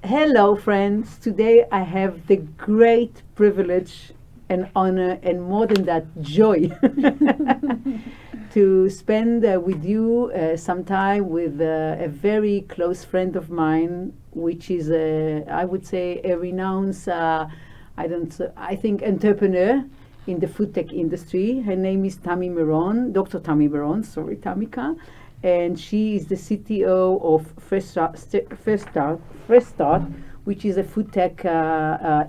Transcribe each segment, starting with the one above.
Hello, friends. Today I have the great privilege and honor, and more than that, joy, to spend with you some time with a very close friend of mine, which is, I would say, a renowned, I think, entrepreneur in the food tech industry. Her name is Tammy Meiron, Dr. Tammy Meiron, sorry, Tamika, and she is the CTO of First Start, which is a food tech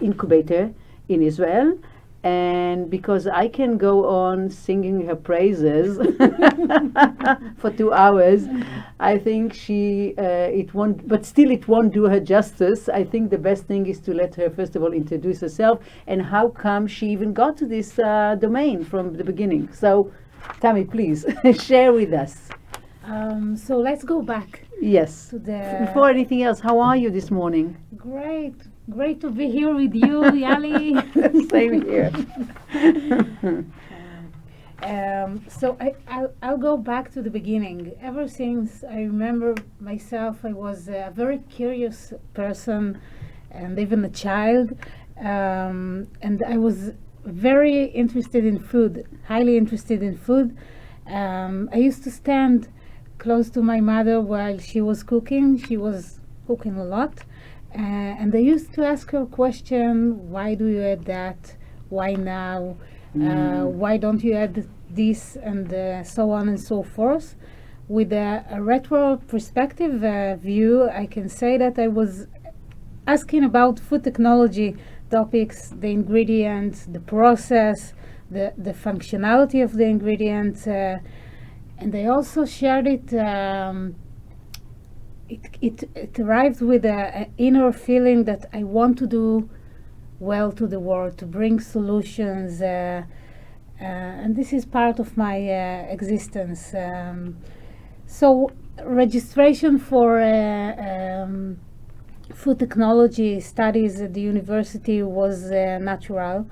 incubator in Israel. And because I can go on singing her praises for 2 hours, I think it won't, but still it won't do her justice. I think the best thing is to let her first of all introduce herself and how come she even got to this domain from the beginning. So, Tammy, please share with us. So let's go back Yes. to the. Before anything else, how are you this morning? Great to be here with you, Yahli. Same here. So I'll go back to the beginning. Ever since I remember myself, I was a very curious person, and even a child, and I was very interested in food, highly interested in food. I used to stand close to my mother while she was cooking. She was cooking a lot. And I used to ask her question, why do you add that? Why now? Why don't you add this? And so on and so forth. With a retro perspective view, I can say that I was asking about food technology topics, the ingredients, the process, the functionality of the ingredients. And I also shared it. It arrived with an inner feeling that I want to do well to the world, to bring solutions, and this is part of my existence. So registration for food technology studies at the university was natural,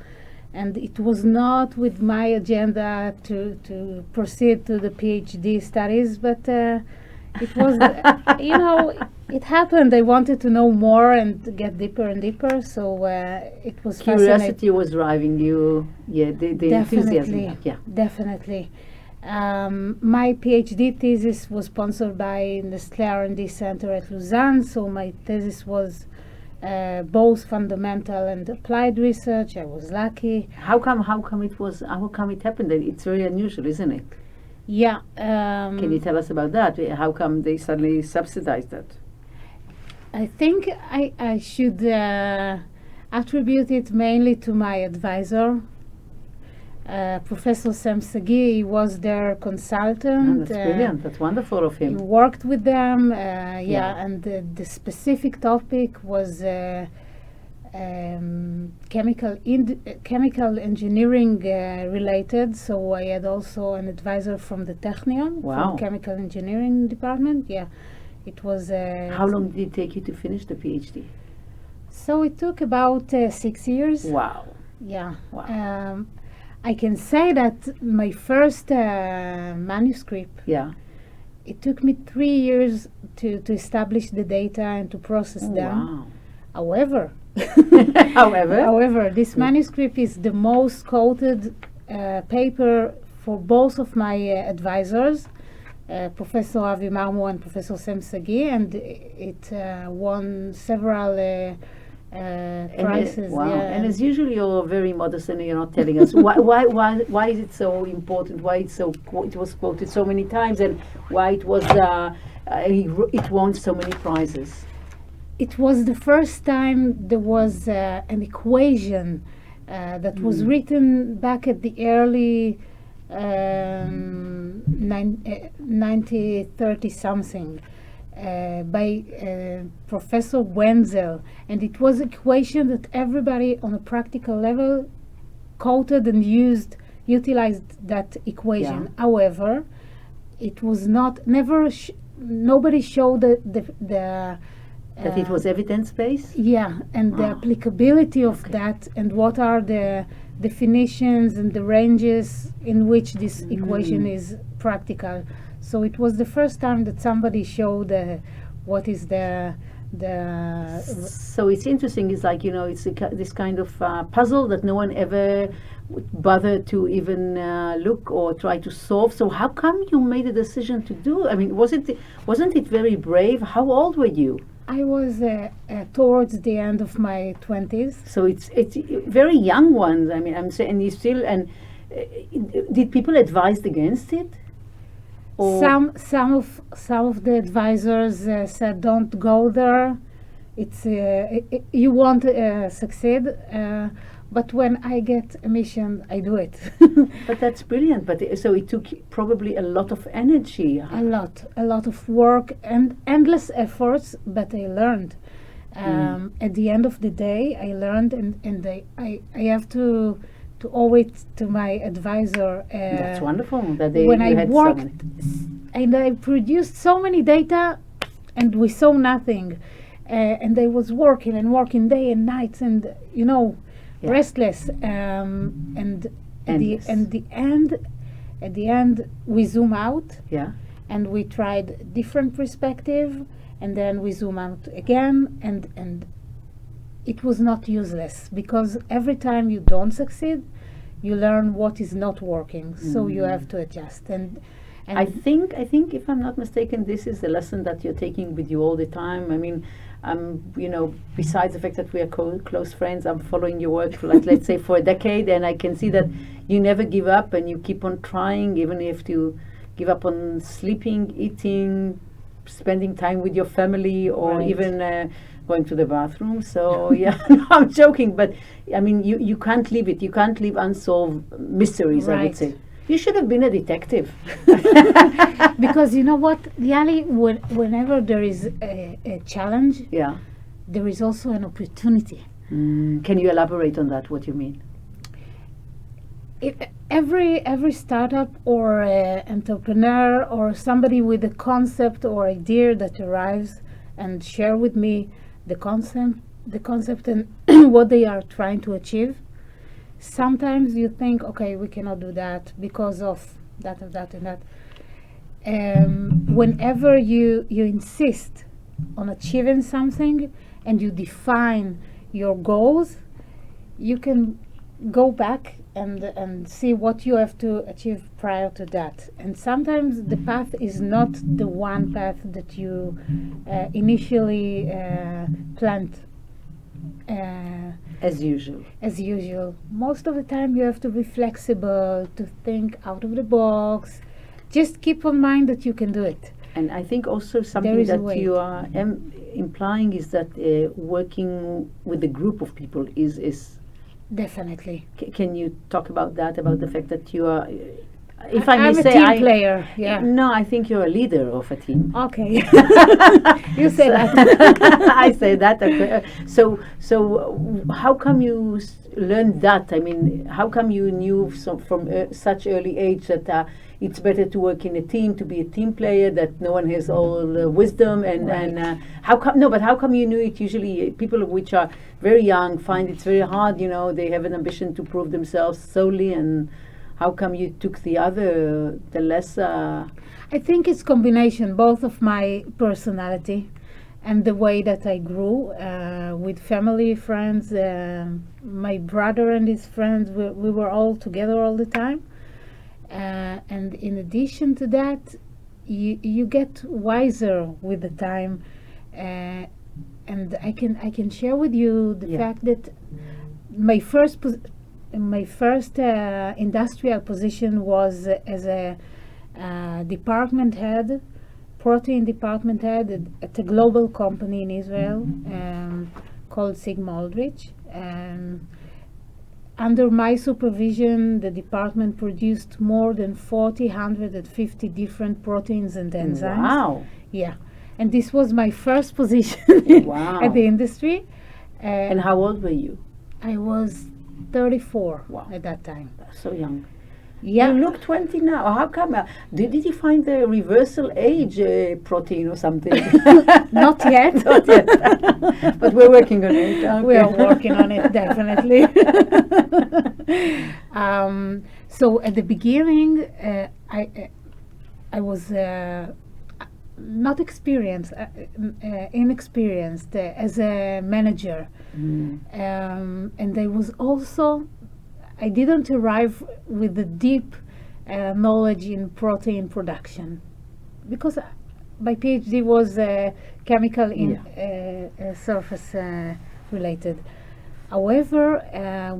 and it was not with my agenda to proceed to the PhD studies, but it was, it happened. I wanted to know more and get deeper and deeper. So it was Curiosity was driving you. Yeah, the enthusiasm. Yeah, definitely. My PhD thesis was sponsored by Nestlé R&D Center at Lausanne. So my thesis was both fundamental and applied research. I was lucky. How come it happened? It's very unusual, isn't it? Yeah. Can you tell us about that? How come they suddenly subsidized that? I think I should attribute it mainly to my advisor, Professor Sam Sagi. He was their consultant. That's brilliant. That's wonderful of him. He worked with them. And the specific topic was chemical engineering related. So I had also an advisor from the Technion, from chemical engineering department. Yeah, it was. How long did it take you to finish the PhD? So it took about 6 years. Wow. Yeah. Wow. I can say that my first manuscript. Yeah. It took me 3 years to establish the data and to process them. Wow. However. However, this manuscript is the most quoted paper for both of my advisors, Professor Avi Marmo and Professor Sam Sagi, and it won several prizes. Wow! Yeah, and as usual, you're very modest and you're not telling us why is it so important? Why it was quoted so many times, and why it won so many prizes. It was the first time there was an equation that was written back at the early 1930 something by Professor Wenzel, and it was an equation that everybody on a practical level quoted and utilized that equation. Yeah. However, it was nobody showed that it was evidence-based? Yeah, and the applicability of that, and what are the definitions and the ranges in which this equation is practical. So it was the first time that somebody showed what is the So it's interesting. It's like, it's this kind of puzzle that no one ever would bother to even look or try to solve. So how come you made a decision to do? I mean, wasn't it very brave? How old were you? I was towards the end of my 20s. So it's very young ones. I mean, I'm saying, and you still, and did people advise against it? Or Some of the advisors said, "Don't go there. It's you won't succeed." But when I get a mission, I do it. But that's brilliant. But so it took probably a lot of energy. A lot of work and endless efforts. But I learned. At the end of the day, I learned, and I have to owe it to my advisor. That's wonderful. That When you I had worked, someone. and I produced so many data, and we saw nothing. And I was working day and night, and Yeah. restless. And Endless. at the end, we zoom out, Yeah. and we tried different perspective, and then we zoom out again, and it was not useless, because every time you don't succeed, you learn what is not working. So you have to adjust. And I think if I'm not mistaken, this is the lesson that you're taking with you all the time. I mean, besides the fact that we are close friends, I'm following your work for, like, let's say, for a decade, and I can see that you never give up and you keep on trying, even if you give up on sleeping, eating, spending time with your family, or Right. even going to the bathroom. So yeah, no, I'm joking, but I mean, you can't leave it. You can't leave unsolved mysteries. I would Right. say you should have been a detective. because you know what, Yahli, whenever there is a challenge, Yeah. there is also an opportunity. Can you elaborate on that? What you mean? Every startup or entrepreneur or somebody with a concept or idea that arrives and share with me the concept and what they are trying to achieve. Sometimes you think, okay, we cannot do that because of that and that and that. Whenever you insist on achieving something and you define your goals, you can go back and see what you have to achieve prior to that. And sometimes the path is not the one path that you initially planned. As usual. As usual, most of the time you have to be flexible, to think out of the box. Just keep in mind that you can do it. And I think also something is a that way. you are implying is that working with a group of people is Definitely. can you talk about that, about the fact that you are, if I'm I may a say, team player. Yeah. No, I think you're a leader of a team. Okay. You say that. I say that. Okay. So how come you learned that? I mean, how come you knew from such early age that it's better to work in a team, to be a team player, that no one has all wisdom, and Right. how come? No, but how come you knew it? Usually, people which are very young find it's very hard. They have an ambition to prove themselves solely, and how come you took the less? I think it's combination both of my personality and the way that I grew with family, friends, my brother and his friends. We were all together all the time, and in addition to that, you get wiser with the time. And I can share with you the Yeah. fact that my first industrial position was as a department head, protein department head at a global company in Israel called Sigma Aldrich. Under my supervision, the department produced more than 150 different proteins and enzymes. Wow. Yeah. And this was my first position Wow. at the industry. And how old were you? I was 34 Wow. at that time. So young. Yeah. You look 20 now. How come? Did you find the reversal age protein or something? Not yet. Not yet. But we're working on it. Okay. We are working on it, definitely. So at the beginning, I was not experienced, inexperienced as a manager. And I was also, I didn't arrive with the deep knowledge in protein production, because my PhD was chemical in surface related. However,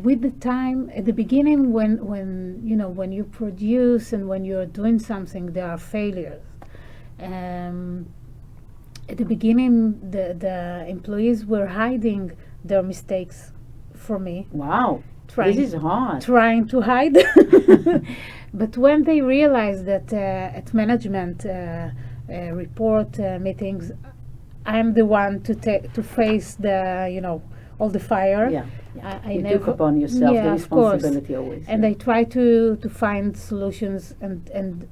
with the time, at the beginning, when you produce and when you're doing something, there are failures. At the beginning, the employees were hiding their mistakes from me. Wow, this is hard. Trying to hide. But when they realized that at management report meetings, I'm the one to face the all the fire. Yeah, I you never took upon yourself the of course. responsibility always. And I try to find solutions and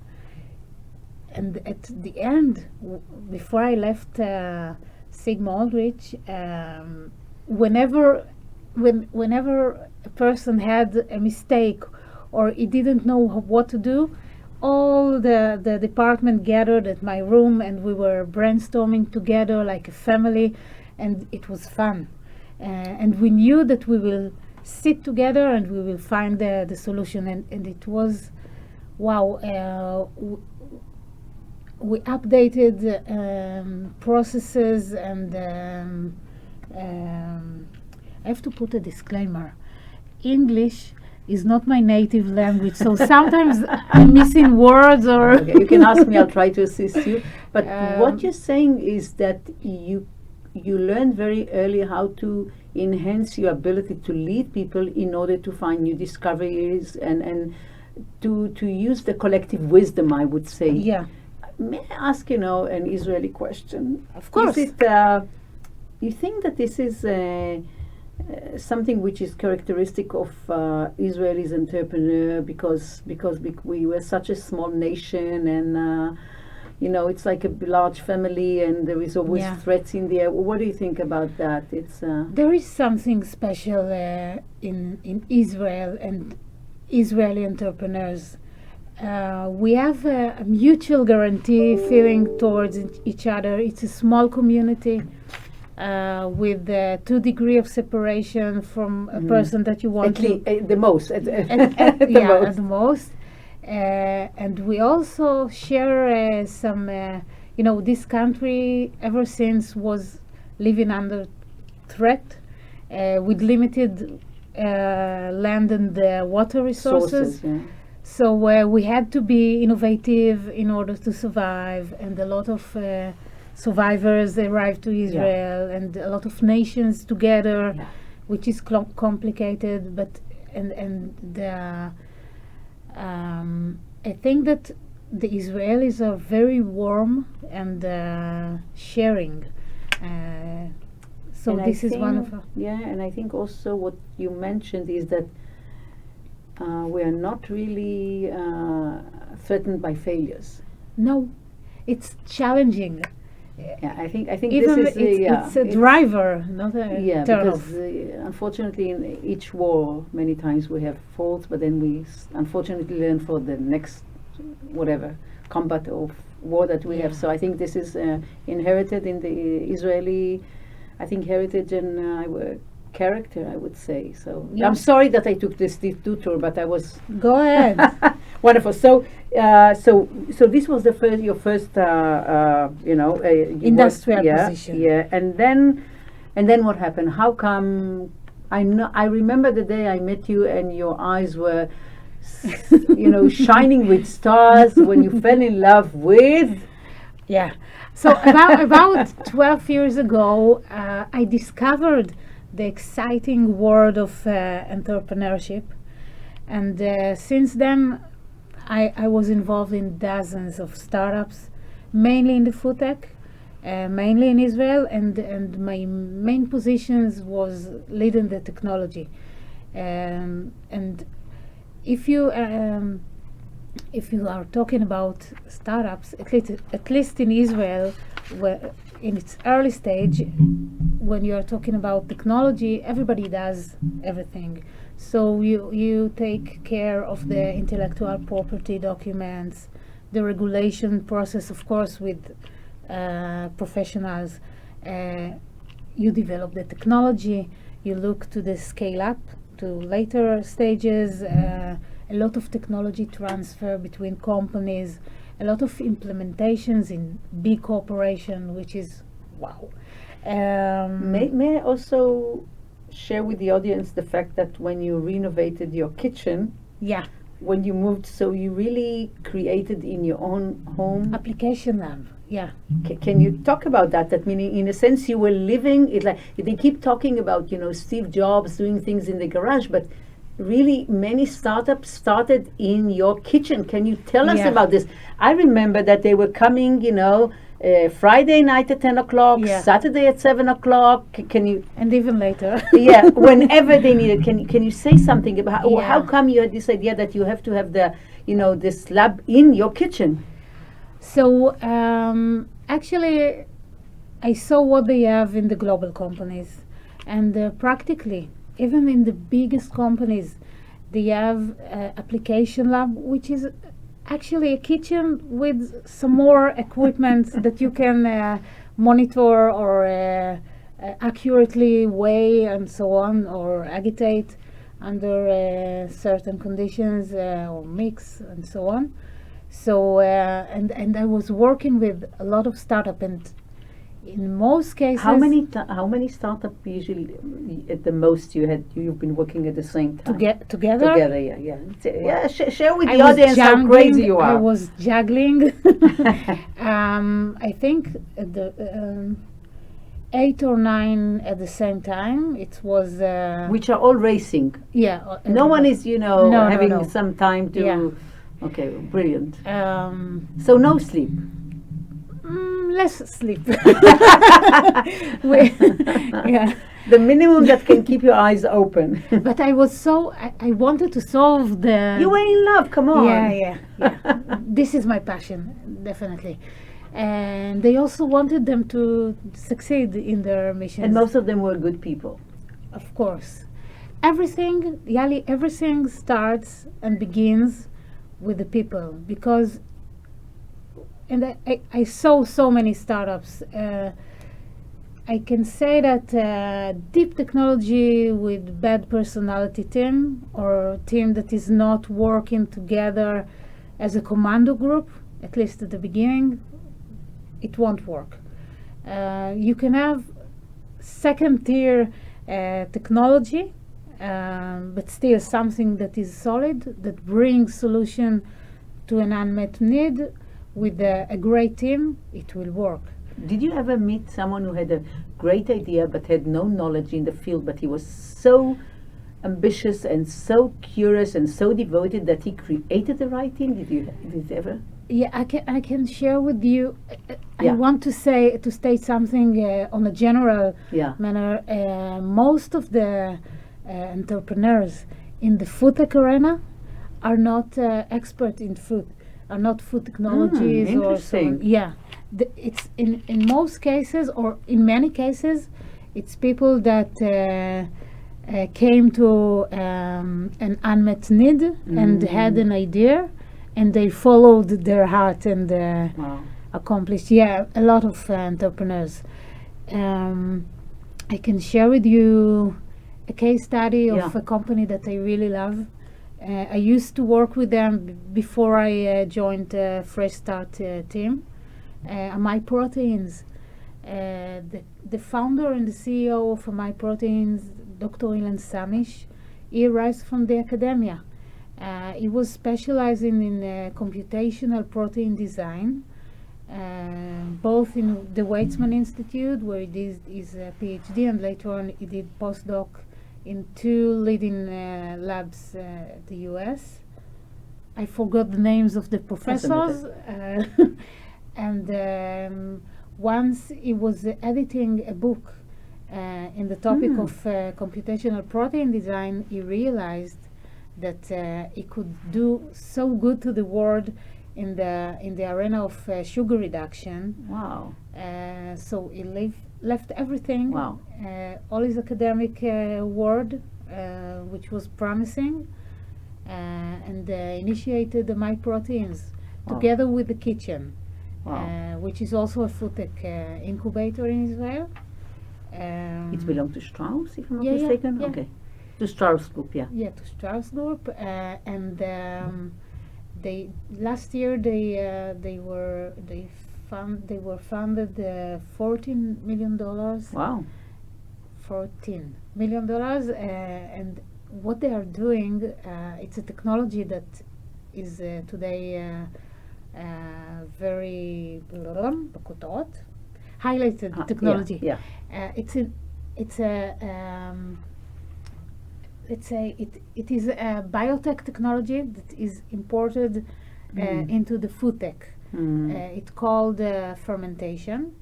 at the end, before I left Sigma Aldrich, whenever a person had a mistake or he didn't know what to do, all the department gathered at my room and we were brainstorming together like a family, and it was fun. And we knew that we will sit together and we will find the solution, and it was, wow. We updated processes, and I have to put a disclaimer. English is not my native language, so sometimes I'm missing words or... Okay, you can ask me, I'll try to assist you. But what you're saying is that you learned very early how to enhance your ability to lead people in order to find new discoveries and to use the collective wisdom, I would say. Yeah. May I ask, an Israeli question? Of course. Is it, you think that this is something which is characteristic of Israelis entrepreneur because we were such a small nation, and it's like a large family, and there is always threats in the air. What do you think about that? It's there is something special in Israel and Israeli entrepreneurs. We have a mutual guarantee feeling towards each other. It's a small community with 2 degrees of separation from a person that you want the most. At the most. And we also share some, this country ever since was living under threat with limited land and water resources. So we had to be innovative in order to survive, and a lot of survivors arrived to Israel, and a lot of nations together, which is complicated. But I think that the Israelis are very warm and sharing. So this is one of and I think also what you mentioned is that we are not really threatened by failures. No, it's challenging. Yeah, I think even this is it's a driver, not a because unfortunately in each war many times we have faults, but then we unfortunately learn for the next combat of war that we have. So I think this is inherited in the Israeli, heritage and character, I would say. So I'm sorry that I took this detour, but I was go ahead. Wonderful. So this was your first industrial position. Yeah, and then what happened? How come? I remember the day I met you, and your eyes were shining with stars when you fell in love with. Yeah. So about 12 years ago, I discovered the exciting world of entrepreneurship, and since then I was involved in dozens of startups, mainly in the Foodtech, mainly in Israel, and my main positions was leading the technology. And if you are talking about startups, at least in Israel, where in its early stage, when you are talking about technology, everybody does everything. So you take care of the intellectual property documents, the regulation process, of course, with professionals. You develop the technology, you look to the scale up to later stages, a lot of technology transfer between companies, a lot of implementations in big corporation, which is wow. May I also share with the audience the fact that when you renovated your kitchen, Yeah, when you moved, so you really created in your own home. application lab. Yeah. Can you talk about that? That meaning, in a sense, you were living it like they keep talking about, Steve Jobs doing things in the garage, but really many startups started in your kitchen. Can you tell us Yeah. about this? I remember that they were coming, Friday night at 10 o'clock, Yeah. Saturday at 7 o'clock. Can you? And even later. Yeah, whenever they need it. Can you say something about how Yeah. come you had this idea that you have to have the, this lab in your kitchen? So actually, I saw what they have in the global companies, and practically, even in the biggest companies, they have application lab, which is actually a kitchen with some more equipment that you can monitor or accurately weigh and so on, or agitate under certain conditions or mix and so on. So and I was working with a lot of startup, and in most cases, How many startup usually at the most you've been working at the same time? together. Together, yeah. Yeah, share with I the was audience how crazy you I are. was juggling. I think the 8 or 9 at the same time. It was Which are all racing. yeah. No one is, No, having no. some time to. Yeah. Okay, brilliant. So So no sleep. less sleep. We- yeah. The minimum that can keep your eyes open. But I was I wanted to solve the. You were in love, come on. Yeah. This is my passion, definitely. And they also wanted them to succeed in their missions. And most of them were good people. Of course. Yahli, everything starts and begins with the people, because, and I saw so many startups. I can say that deep technology with bad personality team, or team that is not working together as a commando group, at least at the beginning, it won't work. You can have second tier technology, but still something that is solid, that brings solution to an unmet need with a great team, it will work. Did you ever meet someone who had a great idea but had no knowledge in the field, but he was so ambitious and so curious and so devoted that he created the right team? Did you ever? Yeah, I can share with you. Yeah. I want to state something on a general Yeah. manner. Most of the entrepreneurs in the Foodtech arena are not expert in food, are not food technologies or so on. Interesting. Yeah, it's in most cases, or in many cases, it's people that came to an unmet need and had an idea, and they followed their heart and Wow. accomplished. Yeah, a lot of entrepreneurs. I can share with you a case study of Yeah. a company that I really love. I used to work with them before I joined Fresh Start team. My Proteins. The founder and the CEO of My Proteins, Dr. Ilan Samish, he arrives from the academia. He was specializing in computational protein design, both in the Weizmann Institute, where he did his PhD, and later on he did postdoc in 2 leading labs at the US. I forgot the names of the professors. And once he was editing a book in the topic of computational protein design, he realized that he could do so good to the world in the arena of sugar reduction. Wow. So he left everything, Wow. all his academic world, which was promising, and initiated the My Proteins Wow. together with the kitchen. Wow. which is also a Foodtech incubator in Israel. It belongs to Strauss, if I'm not yeah, mistaken? yeah. Okay. To Strauss Group, yeah. Yeah, to Strauss Group, and they last year they were funded $14 million. Wow. $14 million, and what they are doing, it's a technology that is today very בכותרות, highlighted technology. Yeah. It is a biotech technology that is imported into the food tech. It's called fermentation.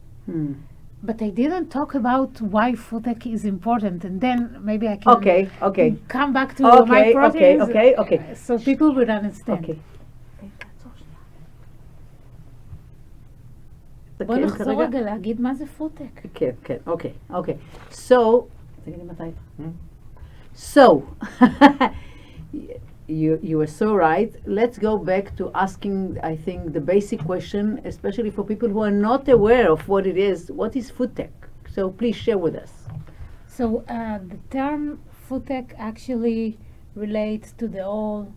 But I didn't talk about why food tech is important, and then maybe I can come back to my proteins. Okay. So people will understand. Okay. בוא נחזור רגע להגיד מה זה פודטק. כן, אוקיי. So, תגידי מתי. So, you were so right. Let's go back to asking, I think, the basic question, especially for people who are not aware of what it is. What is Foodtech? So please share with us. So the term Foodtech actually relates to the whole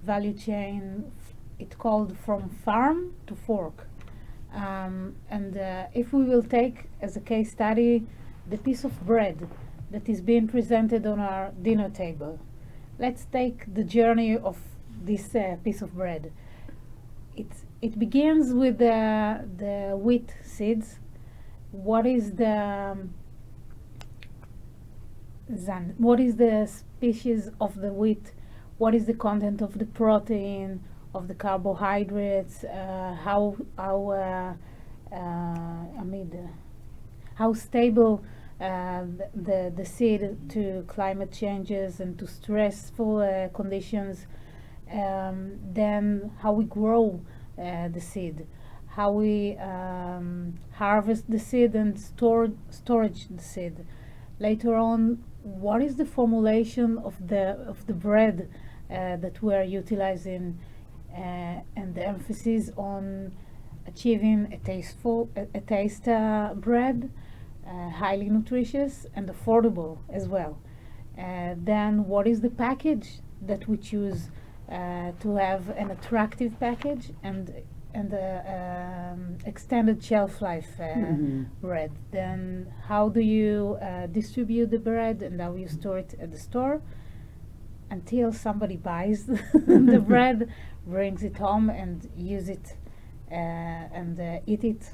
value chain. It's called from farm to fork. And if we will take as a case study the piece of bread that is being presented on our dinner table. Let's take the journey of this piece of bread. It begins with the wheat seeds. What is the species of the wheat? What is the content of the protein, of the carbohydrates? How stable the seed to climate changes and to stressful conditions. Then how we grow the seed, how we harvest the seed and storage the seed. Later on, what is the formulation of the bread that we are utilizing, and the emphasis on achieving a taste bread, highly nutritious and affordable as well. Then what is the package that we choose to have an attractive package and extended shelf life bread. Then how do you distribute the bread and how you store it at the store until somebody buys the bread, brings it home and use it and eat it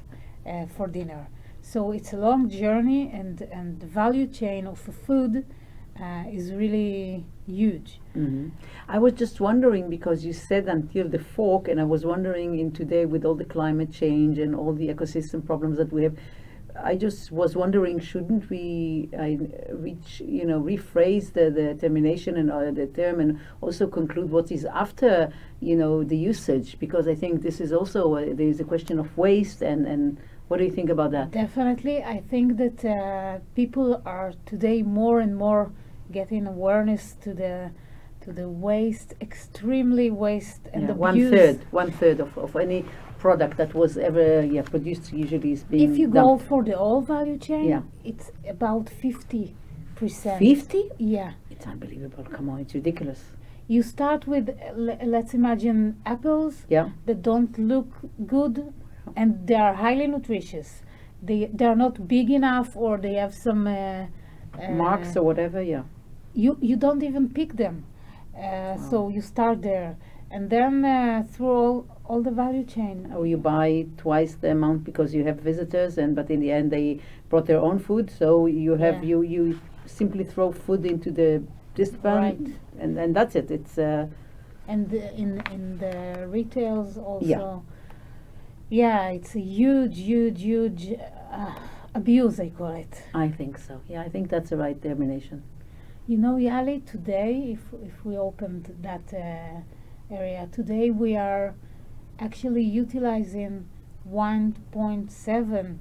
for dinner. So it's a long journey, and the value chain of the food is really huge. I was just wondering, because you said until the fork, and I was wondering in today with all the climate change and all the ecosystem problems that we have, I just was wondering, shouldn't we rephrase the termination and the term, and also conclude what is after the usage, because I think this is also there is a question of waste and what do you think about that? Definitely, I think that people are today more and more getting awareness to the waste, extremely waste, and the one third of any product that was ever produced usually is being If you dumped. go for the whole value chain, it's about 50%. 50? Yeah. It's unbelievable. Come on, it's ridiculous. You start with, let's imagine apples that don't look good, and they are highly nutritious. They are not big enough, or they have some marks or whatever. You don't even pick them. So you start there, and then through all the value chain. Or you buy twice the amount because you have visitors, but in the end they brought their own food, so you have you simply throw food into the dustbin, and that's it. It's and in the retails also. Yeah, it's a huge abuse, I call it. I think so. Yeah, I think that's the right termination. Yahli, today, if we opened that area, today we are actually utilizing 1.7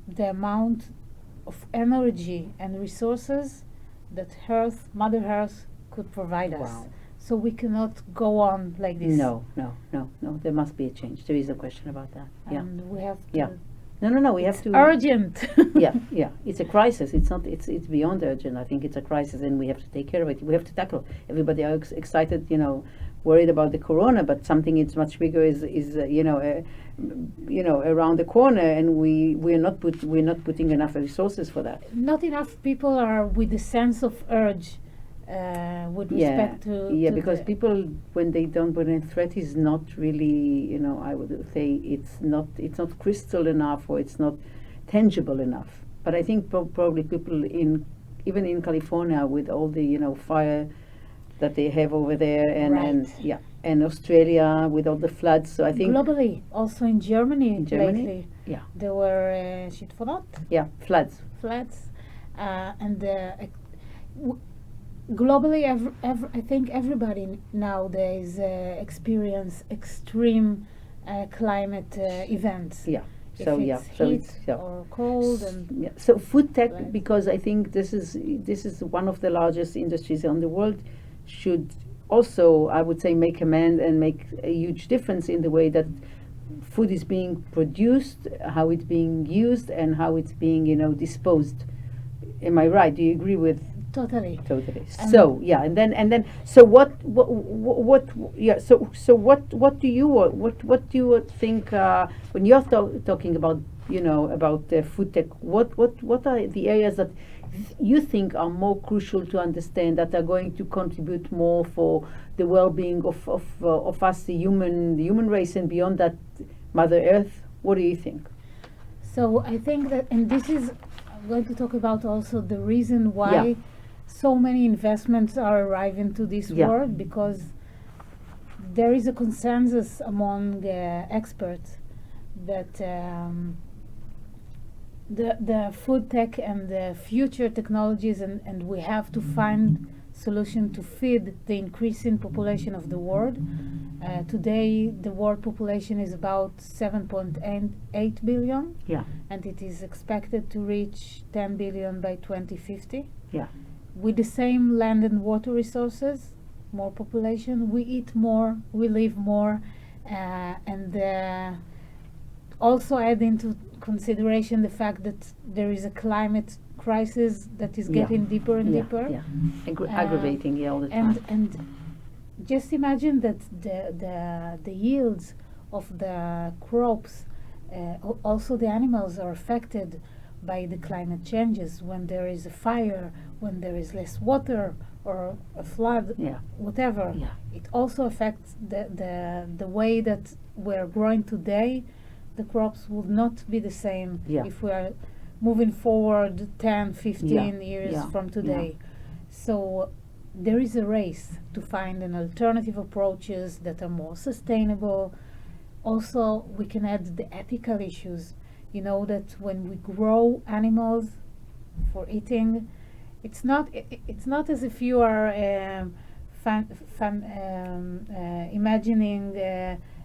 the amount of energy and resources that Mother Earth could provide us. so we cannot go on like this. No. There must be a change. There is a question about that. Yeah. And we have to. Yeah. No. We have It's to. urgent. Yeah. It's a crisis. It's not. It's beyond urgent. I think it's a crisis, and we have to take care of it. We have to tackle. Everybody are excited, worried about the corona, but something it's much bigger is around the corner, and we're not putting enough resources for that. Not enough people are with the sense of urge with respect to. Yeah, to because the- people, when a threat is not really, I would say it's not crystal enough, or it's not tangible enough. But I think probably people even in California, with all the fire that they have over there, and Australia with all the floods. So I think globally, also in Germany, Germany? lately, there were floods. floods, and globally, I think everybody nowadays experience extreme climate events. Yeah. If So it's so heat it's or cold, and Yeah. So food tech, Right. because I think this is one of the largest industries in the world, should also, I would say, make amend and make a huge difference in the way that food is being produced, how it's being used, and how it's being disposed. Am I right? Do you agree with? totally. Totally. And- So yeah, and then so what yeah, so what do you think when you're talking about about food tech? What are the areas that you think are more crucial to understand, that are going to contribute more for the well-being of us, the human race, and beyond that, Mother Earth? What do you think? So I think that, and this is, I'm going to talk about also the reason why Yeah. so many investments are arriving to this Yeah. world, because there is a consensus among experts that the food tech and the future technologies, and we have to find solution to feed the increasing population of the world. Today, the world population is about 7.8 billion, Yeah. and it is expected to reach 10 billion by 2050. Yeah. With the same land and water resources, more population, we eat more, we live more, and also add into consideration the fact that there is a climate crisis that is Yeah. getting deeper and Yeah. deeper. Yeah. Aggravating, all the time. And just imagine that the yields of the crops, also the animals are affected by the climate changes. When there is a fire, when there is less water or a flood, Yeah. whatever, Yeah. it also affects the way that we're growing today. The crops would not be the same Yeah. if we are moving forward 10, 15 years Yeah. from today. So there is a race to find an alternative approaches that are more sustainable. Also, we can add the ethical issues. You know that when we grow animals for eating, it's not as if you are imagining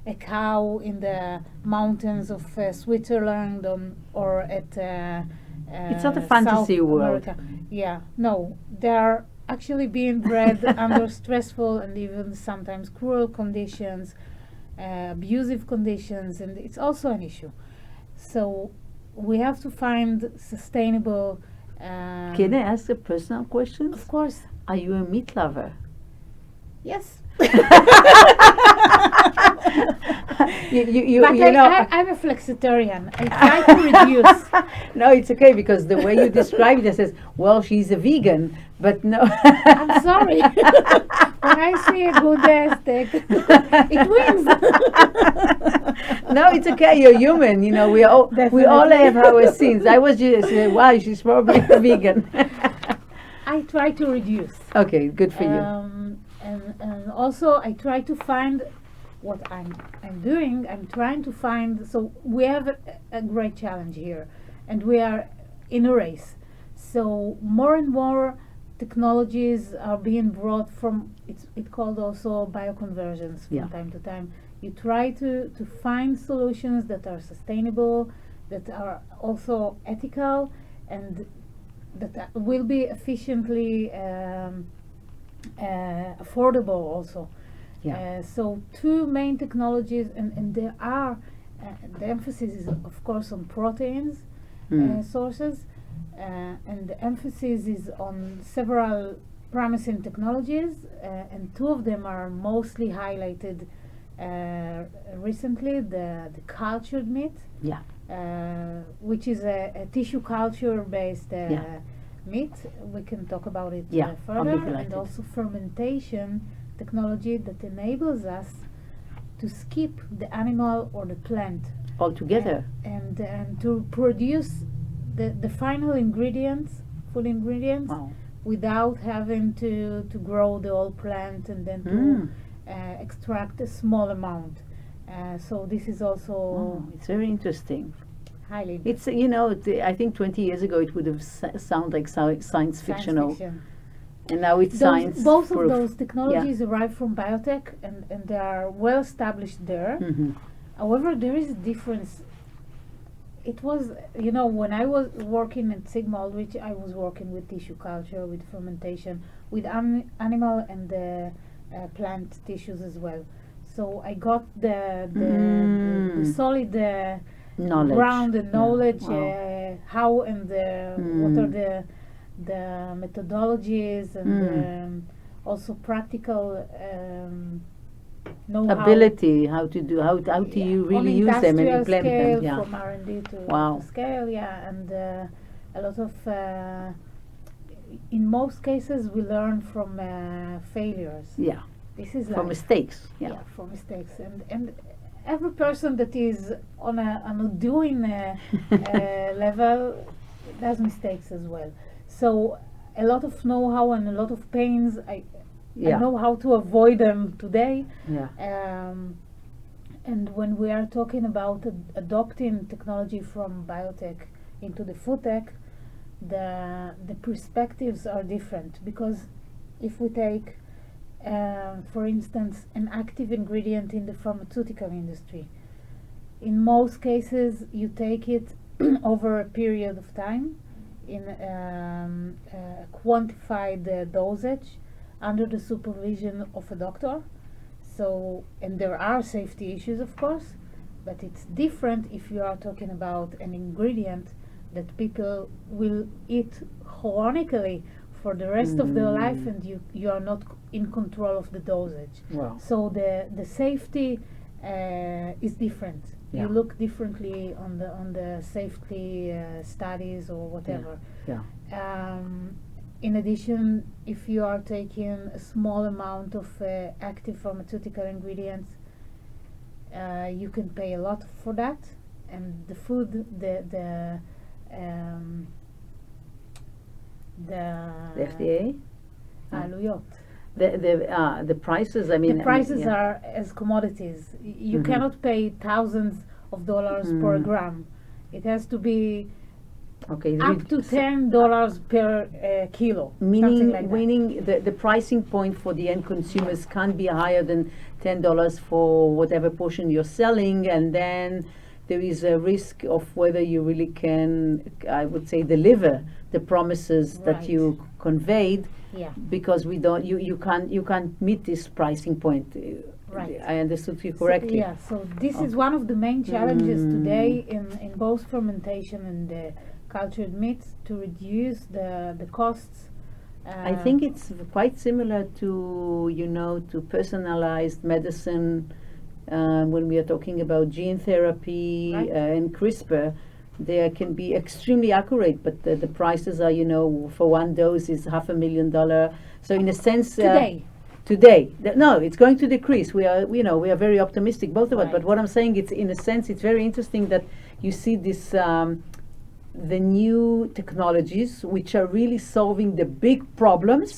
a cow in the mountains of Switzerland or at It's not a fantasy South world. America. Yeah, no, they are actually being bred under stressful and even sometimes cruel conditions, abusive conditions, and it's also an issue. So we have to find sustainable. Can I ask a personal question? Of course, Are you a meat lover? yes. you But know. I'm a flexitarian. I try to reduce. No, it's okay, because the way you describe it, it says, well, she's a vegan, but no. I'm sorry. When I see a good steak, it wins. No, it's okay. You're human. We all Definitely. have our sins. I was just wow, she's probably a vegan. I try to reduce. Okay, good for you. And also I try to find what I'm doing. I'm trying to find. So we have a great challenge here, and we are in a race. So more and more technologies are being brought from. It's called also bioconvergence from Yeah. time to time. You try to find solutions that are sustainable, that are also ethical, and that will be efficiently affordable also. Yeah. So two main technologies, and there are the emphasis is of course on proteins sources, and the emphasis is on several promising technologies, and two of them are mostly highlighted recently. The cultured meat, Yeah. which is a tissue culture based Yeah. meat. We can talk about it Yeah, I'll be further, and delighted. also fermentation technology that enables us to skip the animal or the plant Altogether. and to produce the final ingredients, food ingredients, Wow. without having to grow the whole plant and then to Mm. extract a small amount. So this is also Oh, it's very interesting. highly It's I think 20 years ago it would have sound like science fictional, fiction. and now it's science. Both proof. of those technologies arrive from biotech, and they are well established there. Mm-hmm. However, there is a difference. It was, when I was working at Sigma, which I was working with tissue culture, with fermentation, with animal and plant tissues as well. So I got the solid Knowledge. ground and Yeah. knowledge, Wow. how and what are Mm. the methodologies and also practical know-how. Ability, how to do, how do Yeah, you on really use them and industrial implement scale, them? Yeah. from R&D to Wow. scale, yeah, and a lot of in most cases we learn from failures. Yeah. This is For life. mistakes. Yeah. For mistakes, and every person that is on a doing level does mistakes as well. So a lot of know-how and a lot of pains. I Yeah. know how to avoid them today. Yeah. And when we are talking about adopting technology from biotech into the food tech, the perspectives are different, because if we take, for instance, an active ingredient in the pharmaceutical industry, in most cases you take it over a period of time in quantified dosage under the supervision of a doctor. So, and there are safety issues, of course, but it's different if you are talking about an ingredient that people will eat chronically for the rest of their life, and you are not in control of the dosage. Wow. So the safety is different. Yeah. You look differently on the safety studies or whatever. Yeah. In addition, if you are taking a small amount of active pharmaceutical ingredients, you can pay a lot for that, and the food, the FDA. עלויות. The prices. I mean, The prices yeah. are as commodities. You Mhm. cannot pay thousands of dollars per gram. It has to be Okay. up to $10 per kilo. something Meaning, like that. meaning the pricing point for the end consumers can't be higher than $10 for whatever portion you're selling, and then there is a risk of whether you really can, I would say, deliver the promises that Right. you conveyed, Yeah. because you can't meet this pricing point. Right. I understood you So, correctly. yeah, so this is one of the main challenges today in both fermentation and cultured meats, to reduce the costs. I think it's quite similar to personalized medicine. When we are talking about gene therapy Right. And CRISPR, they can be extremely accurate, but the prices are, for one dose is $500,000. So in a sense, today, no, it's going to decrease. We are very optimistic, both of us. But Right. what I'm saying, it's in a sense, it's very interesting that you see this, the new technologies which are really solving the big problems,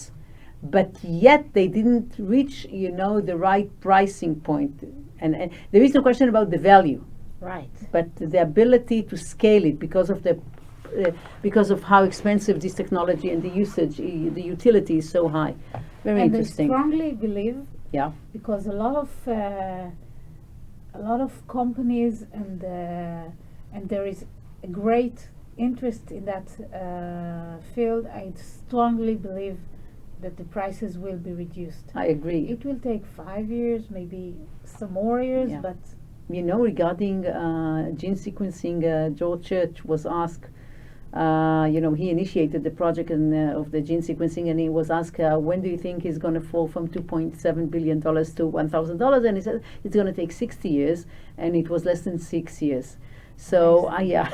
but yet they didn't reach, the right pricing point. And there is no question about the value, Right. but the ability to scale it because of how expensive this technology and the usage, the utility is so high. Very And interesting. I strongly believe, Yeah. because a lot of companies and there is a great interest in that field. I strongly believe that the prices will be reduced. I agree. It will take 5 years, maybe some more years, Yeah. but You know, regarding gene sequencing, George Church was asked, he initiated the project of the gene sequencing, and he was asked, when do you think he's going to fall from $2.7 billion to $1,000? And he said, it's going to take 60 years, and it was less than 6 years. So, yeah,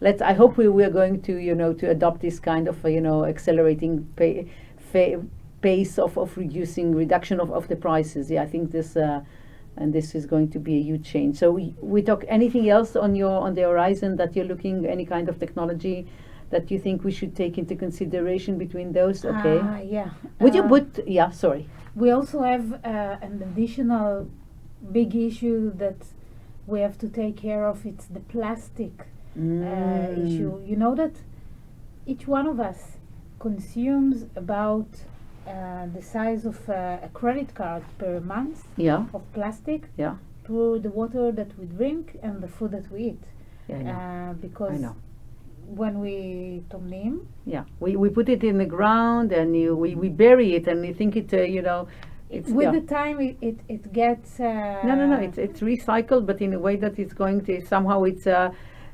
I hope we are going to, to adopt this kind of, accelerating pace of reduction of the prices. Yeah, I think this, and this is going to be a huge change. So we talk anything else on the horizon that you're looking, any kind of technology that you think we should take into consideration between those? Okay. Yeah. Would you put, yeah, sorry. We also have an additional big issue that we have to take care of. It's the plastic issue. You know that each one of us consumes about the size of a credit card per month of plastic through the water that we drink and the food that we eat. Yeah, I know. Because I know. when we tomnim, we put it in the ground and we bury it, and we think it, it's with the time it gets no, it's recycled, but in a way that it's going to somehow it's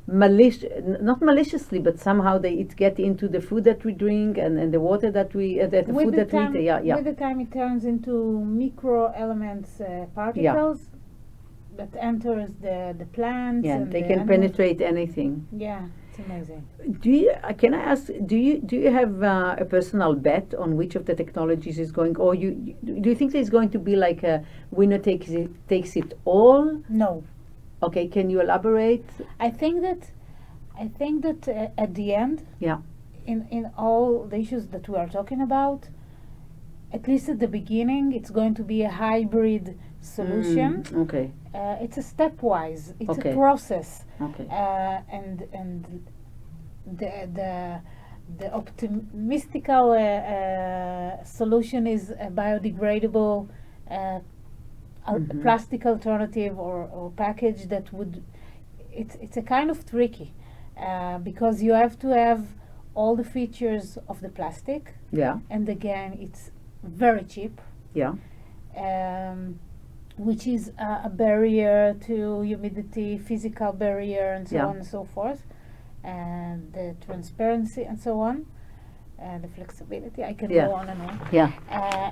not maliciously, but somehow it get into the food that we drink and the water that we the food that we eat. With the time it turns into micro elements, particles that enters the plants. Yeah, and they the can animals. penetrate anything. Yeah, it's amazing. Can I ask? Do you have a personal bet on which of the technologies is going, or do you think there's going to be like a winner takes it all? No. Okay, can you elaborate? I think that at the end, in all the issues that we are talking about, at least at the beginning, it's going to be a hybrid solution. Okay. It's a stepwise. It's Okay. a process. Okay. And the optimistical solution is a biodegradable plastic alternative or package that would. It's a kind of tricky because you have to have all the features of the plastic. Yeah. And again, it's very cheap. Yeah. Which is a barrier to humidity, physical barrier, and so on and so forth, and the transparency and so on, and the flexibility. I can go on and on. Yeah.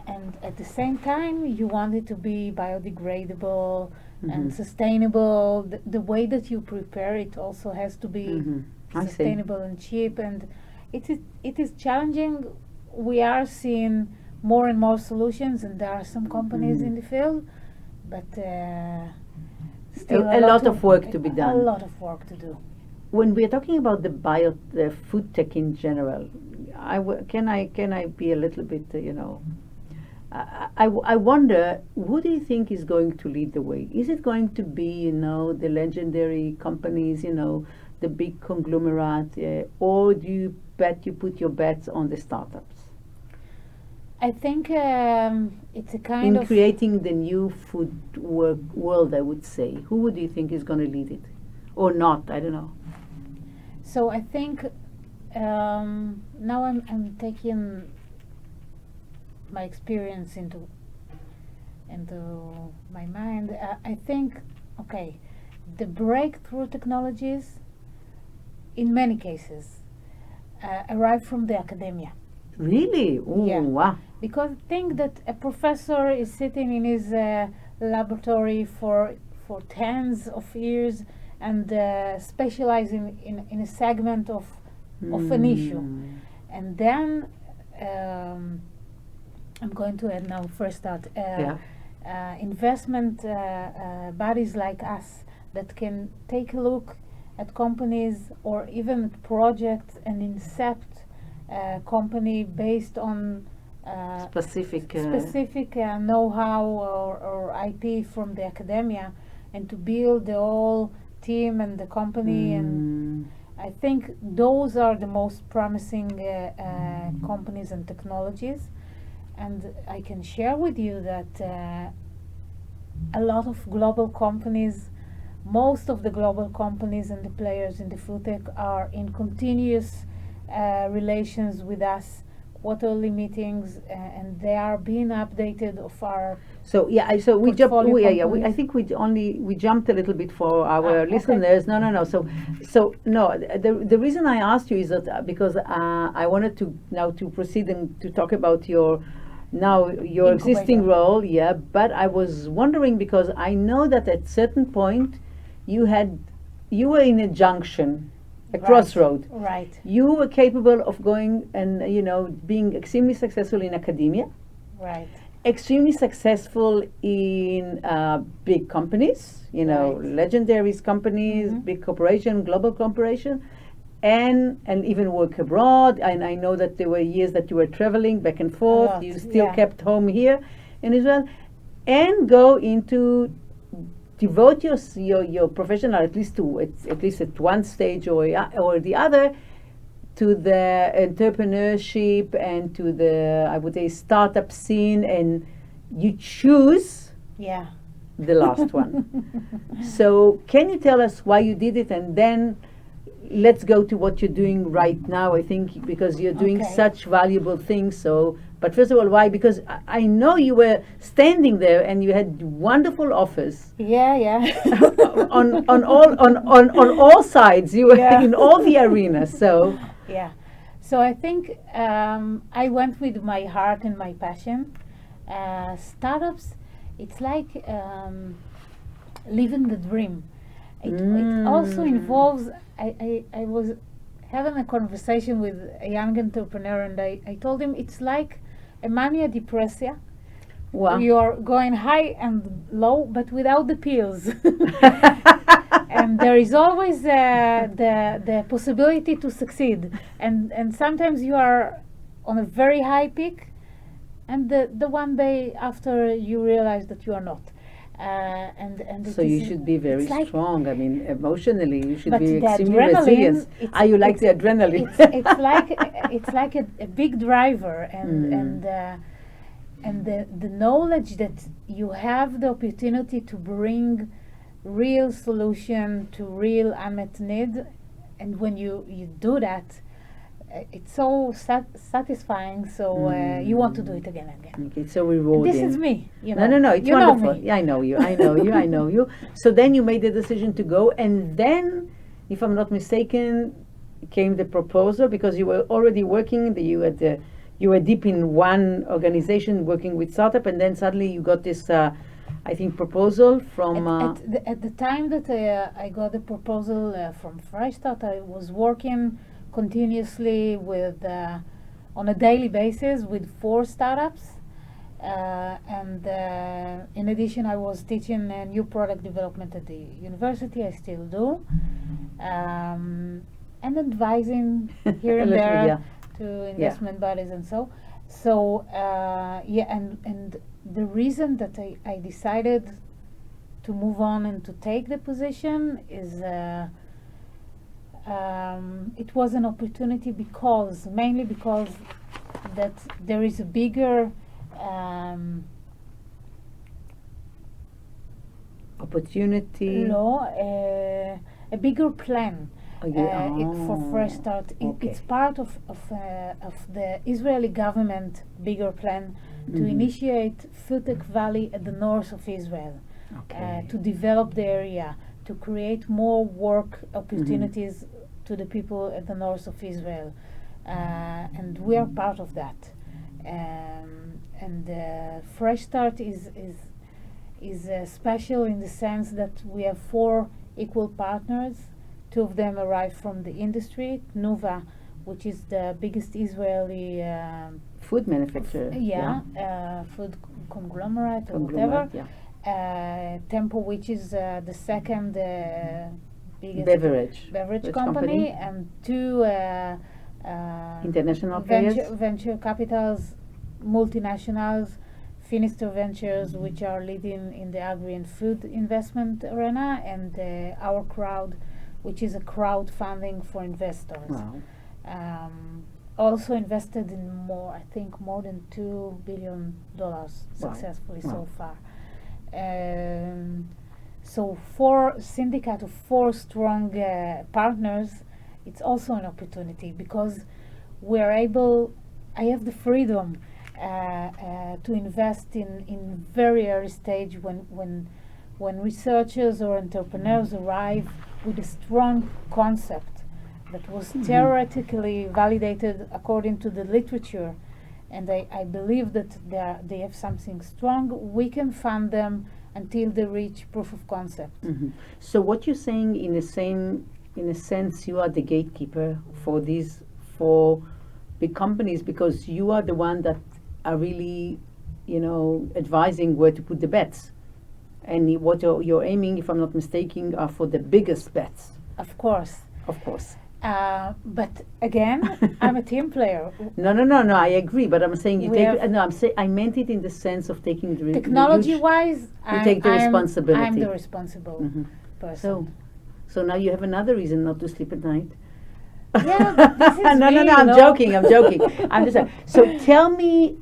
And at the same time, you want it to be biodegradable and sustainable. The way that you prepare it also has to be sustainable and cheap. And it is challenging. We are seeing more and more solutions, and there are some companies in the field. But still a lot of work to be done. A lot of work to do. When we are talking about the food tech in general, can I be a little bit, I wonder, who do you think is going to lead the way? Is it going to be, the legendary companies, the big conglomerate, or do you put your bets on the startups? I think it's a kind of... In creating the new food world, I would say. Who would you think is going to lead it? Or not, I don't know. So I think now I'm taking my experience into my mind. I think, okay, the breakthrough technologies, in many cases, arrive from the academia. Really? Ooh, yeah. Wow. Because I think that a professor is sitting in his laboratory for tens of years and specializing in a segment of an issue. And then I'm going to add now first that investment bodies like us that can take a look at companies or even at projects and incept company based on specific know-how or IP from the academia, and to build the whole team and the company. And I think those are the most promising companies and technologies. And I can share with you that a lot of global companies, most of the global companies and the players in the food tech are in continuous relations with us quarterly meetings, and they are being updated of our So so we jumped. portfolio I companies. think we jumped a little bit for our Okay. listeners. No. So no. The reason I asked you is that because I wanted to now to proceed and to talk about your existing Incubator. role. Yeah, but I was wondering because I know that at certain point you were in a junction, a Right. crossroad. Right. You were capable of going and being extremely successful in academia, Right. extremely successful in big companies, Right. legendary companies, Mhm. big corporation, global corporation, and even work abroad. And I know that there were years that you were traveling back and forth. lot, You still yeah. kept home here in Israel, and go into devote your professional at least at one stage or the other to the entrepreneurship and to the, I would say, startup scene, and you choose Yeah. the last one. So can you tell us why you did it, and then let's go to what you're doing right now, I think, because you're doing Okay. such valuable things. So, but first of all, why? Because I know you were standing there and you had wonderful offers Yeah. Yeah. on all sides. You were Yeah. in all the arenas. So Yeah. So I think I went with my heart and my passion. Startups, it's like living the dream. It also involves. I was having a conversation with a young entrepreneur, and I told him it's like a mania depressia. wow. You're going high and low, but without the pills. And there is always the possibility to succeed. And sometimes you are on a very high peak, and the one day after you realize that you are not. And So it you is- should be very it's like- strong. I mean, emotionally, you should But be the extremely adrenaline, resilient. it's- You like the adrenaline. it's like a big driver, and the knowledge that you have the opportunity to bring real solution to real unmet need, and when you do that, it's so satisfying. So you want to do it again and again. Okay, so rewarding. This is me. You No, know. no, it's you know wonderful. me. Yeah, I know you. I know you. So then you made the decision to go, and then, if I'm not mistaken, came the proposal because you were already working. You were deep in one organization working with startup, and then suddenly you got this, I think, proposal from. At the time that I got the proposal from Fresh Start, I was working continuously with on a daily basis with 4 startups, and in addition, I was teaching new product development at the university. I still do, and advising here and there Yeah. to investment bodies and so. So and the reason that I decided to move on and to take the position is it was an opportunity mainly because that there is a bigger Opportunity. a bigger plan for Fresh Start. Okay. It's part of the Israeli government bigger plan to initiate Foodtech Valley at the north of Israel, Okay. to develop the area, to create more work opportunities to the people at the north of Israel, and we are part of that. And Fresh Start is special in the sense that we have 4 equal partners. 2 of them arrived from the industry. Nuva, which is the biggest Israeli Food manufacturer. food conglomerate or whatever. Yeah. Tempo, which is the second biggest Beverage company, and 2 international players. venture capitals, multinationals, Finister Ventures, which are leading in the agri and food investment arena, and Our Crowd, which is a crowdfunding for investors. Wow. Also invested in more than $2 billion successfully so far. So for syndicate of 4 strong partners, it's also an opportunity because we're able I have the freedom to invest in very early stage when researchers or entrepreneurs arrive with a strong concept that was theoretically validated according to the literature, and I believe that they have something strong. We can fund them until they reach proof of concept. So what you're saying, in a sense, you are the gatekeeper for big companies, because you are the one that are really, advising where to put the bets. And what you're aiming, if I'm not mistaken, are for the biggest bets. Of course. Of course. But again, I'm a team player. No, I agree, but I'm saying I meant it in the sense of taking the technology-wise, you take the responsibility. I'm the responsible person. So now you have another reason not to sleep at night. Yeah, but this is no, I'm joking. I'm just saying. So tell me,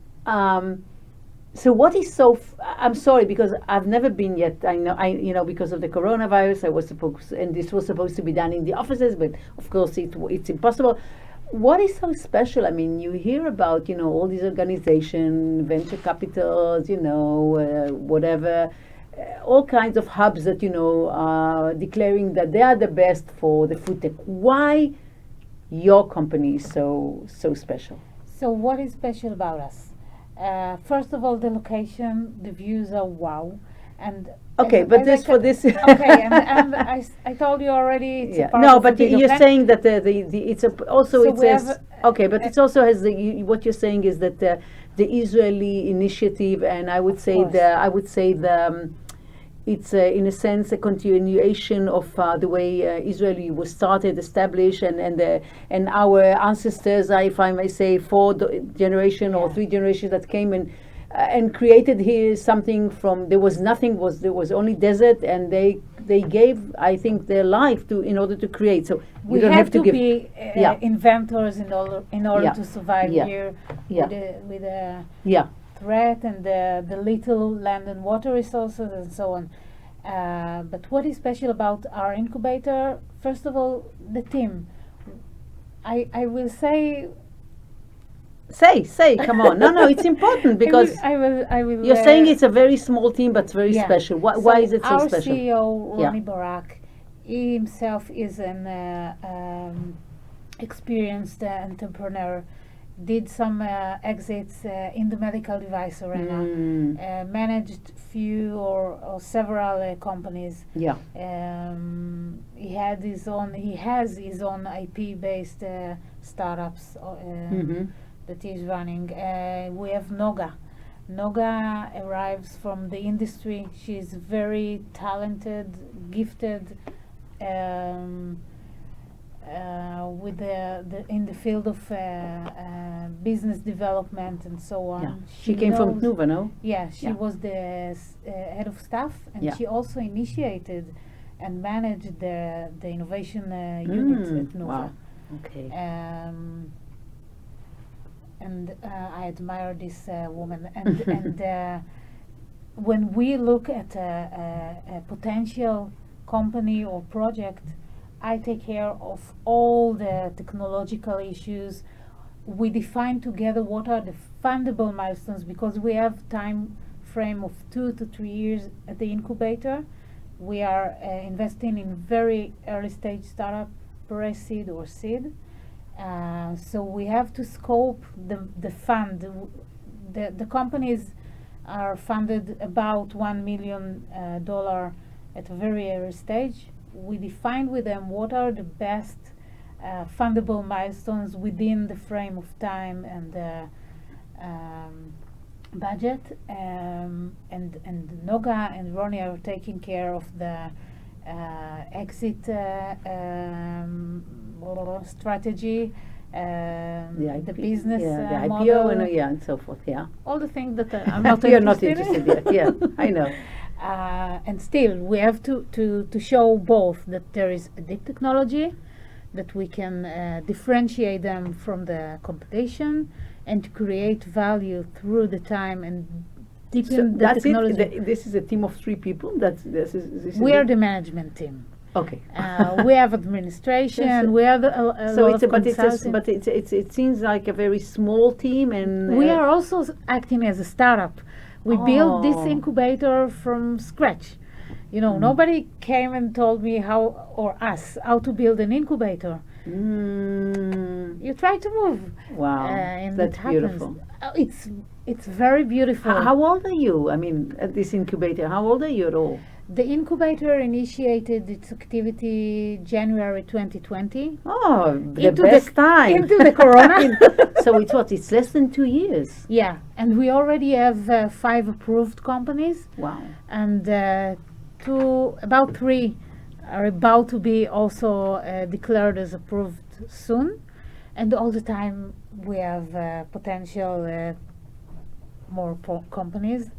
so what is I'm sorry, because I've never been yet. I know, because of the coronavirus, and this was supposed to be done in the offices, but of course it's impossible. What is so special? I mean, you hear about, all these organizations, venture capitals, whatever, all kinds of hubs that, are declaring that they are the best for the food tech. Why your company is so special? So what is special about us? First of all, the location, the views are wow, and okay, but this for this. Okay, and I told you already. It's a part no, of but you're saying that it's also so it says okay, but it also has what you're saying is that the Israeli initiative, and I would say it's in a sense a continuation of the way Israel was started, established, and our ancestors, if I may say, 4 generation or 3 generations that came and created here something from there was nothing, there was only desert, and they gave, I think, their life in order to create. So we don't have to be inventors in order to survive here with a threat and the little land and water resources and so on. But what is special about our incubator? First of all, the team. I will say. Say, come on. No, it's important because I will. You're saying it's a very small team, but very special. Why is it so our special? Our CEO, Ronnie Barak, he himself is an experienced entrepreneur. Did some exits in the medical device arena, managed few or several companies. Yeah. He has his own IP-based startups that he's running. We have Noga. Noga arrives from the industry. She's very talented, gifted. With in the field of business development and so on. Yeah. She came from Tnuva, no? Yeah, she was the head of staff, and she also initiated and managed the innovation unit at Tnuva. Wow. Okay. And I admire this woman. And when we look at a potential company or project, I take care of all the technological issues. We define together what are the fundable milestones, because we have time frame of 2 to 3 years at the incubator. We are investing in very early stage startup, pre-seed or seed. So we have to scope the fund. The companies are funded about $1 million at a very early stage. We define with them what are the best fundable milestones within the frame of time and budget, and Noga and Ronnie are taking care of the exit strategy, the business the model, IPO and so forth. Yeah, all the things that I'm not you're not interested yet. Yeah, I know. And still, we have to show both that there is a deep technology, that we can differentiate them from the competition, and create value through the time and deepen the technology. This is a team of 3 people. This is we are the management team. Okay. We have administration. Yes. We have a So lot it's of a, but it's a, consulting. but it seems like a very small team, and We are also acting as a startup. We built this Oh. incubator from scratch. You know, Mm. nobody came and told me how to build an incubator. You try to move. Wow, And that's it happens. beautiful. It's very beautiful. How old are you? I mean, at this incubator, how old are you at all? The incubator initiated its activity January 2020. Oh, the Into best time. into the corona. So it's what? It's less than 2 years. Yeah, and we already have 5 approved companies, Wow. and about 3 are about to be also declared as approved soon. And all the time we have potential more companies.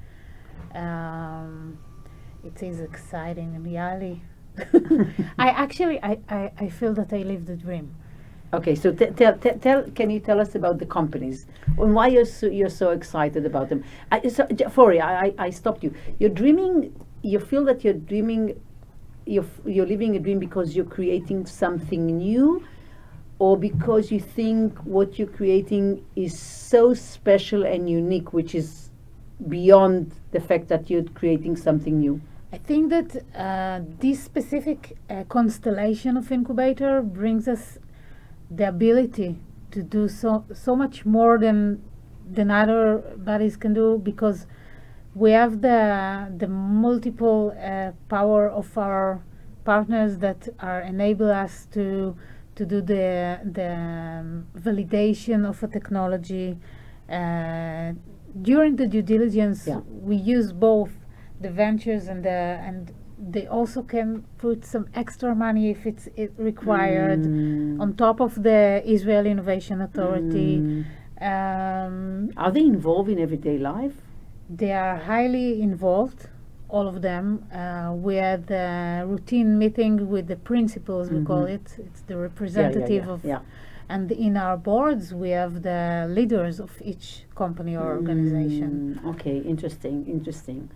It is exciting in Yahli. I feel that I live the dream. Okay, so can you tell us about the companies and why you're so excited about them? I stopped you. You're dreaming. You feel that you're dreaming. You're living a dream because you're creating something new, or because you think what you're creating is so special and unique, which is beyond the fact that you're creating something new. I think that this specific constellation of incubator brings us the ability to do so much more than other bodies can do, because we have the multiple power of our partners that enable us to do the validation of a technology. During the due diligence, Yeah. we use both the ventures and they also can put some extra money if it's required on top of the Israel Innovation Authority. Are they involved in everyday life? They are highly involved, all of them. We had a routine meeting with the principals, we call it. It's the representative of. Yeah. And in our boards, we have the leaders of each company or organization. Okay, interesting.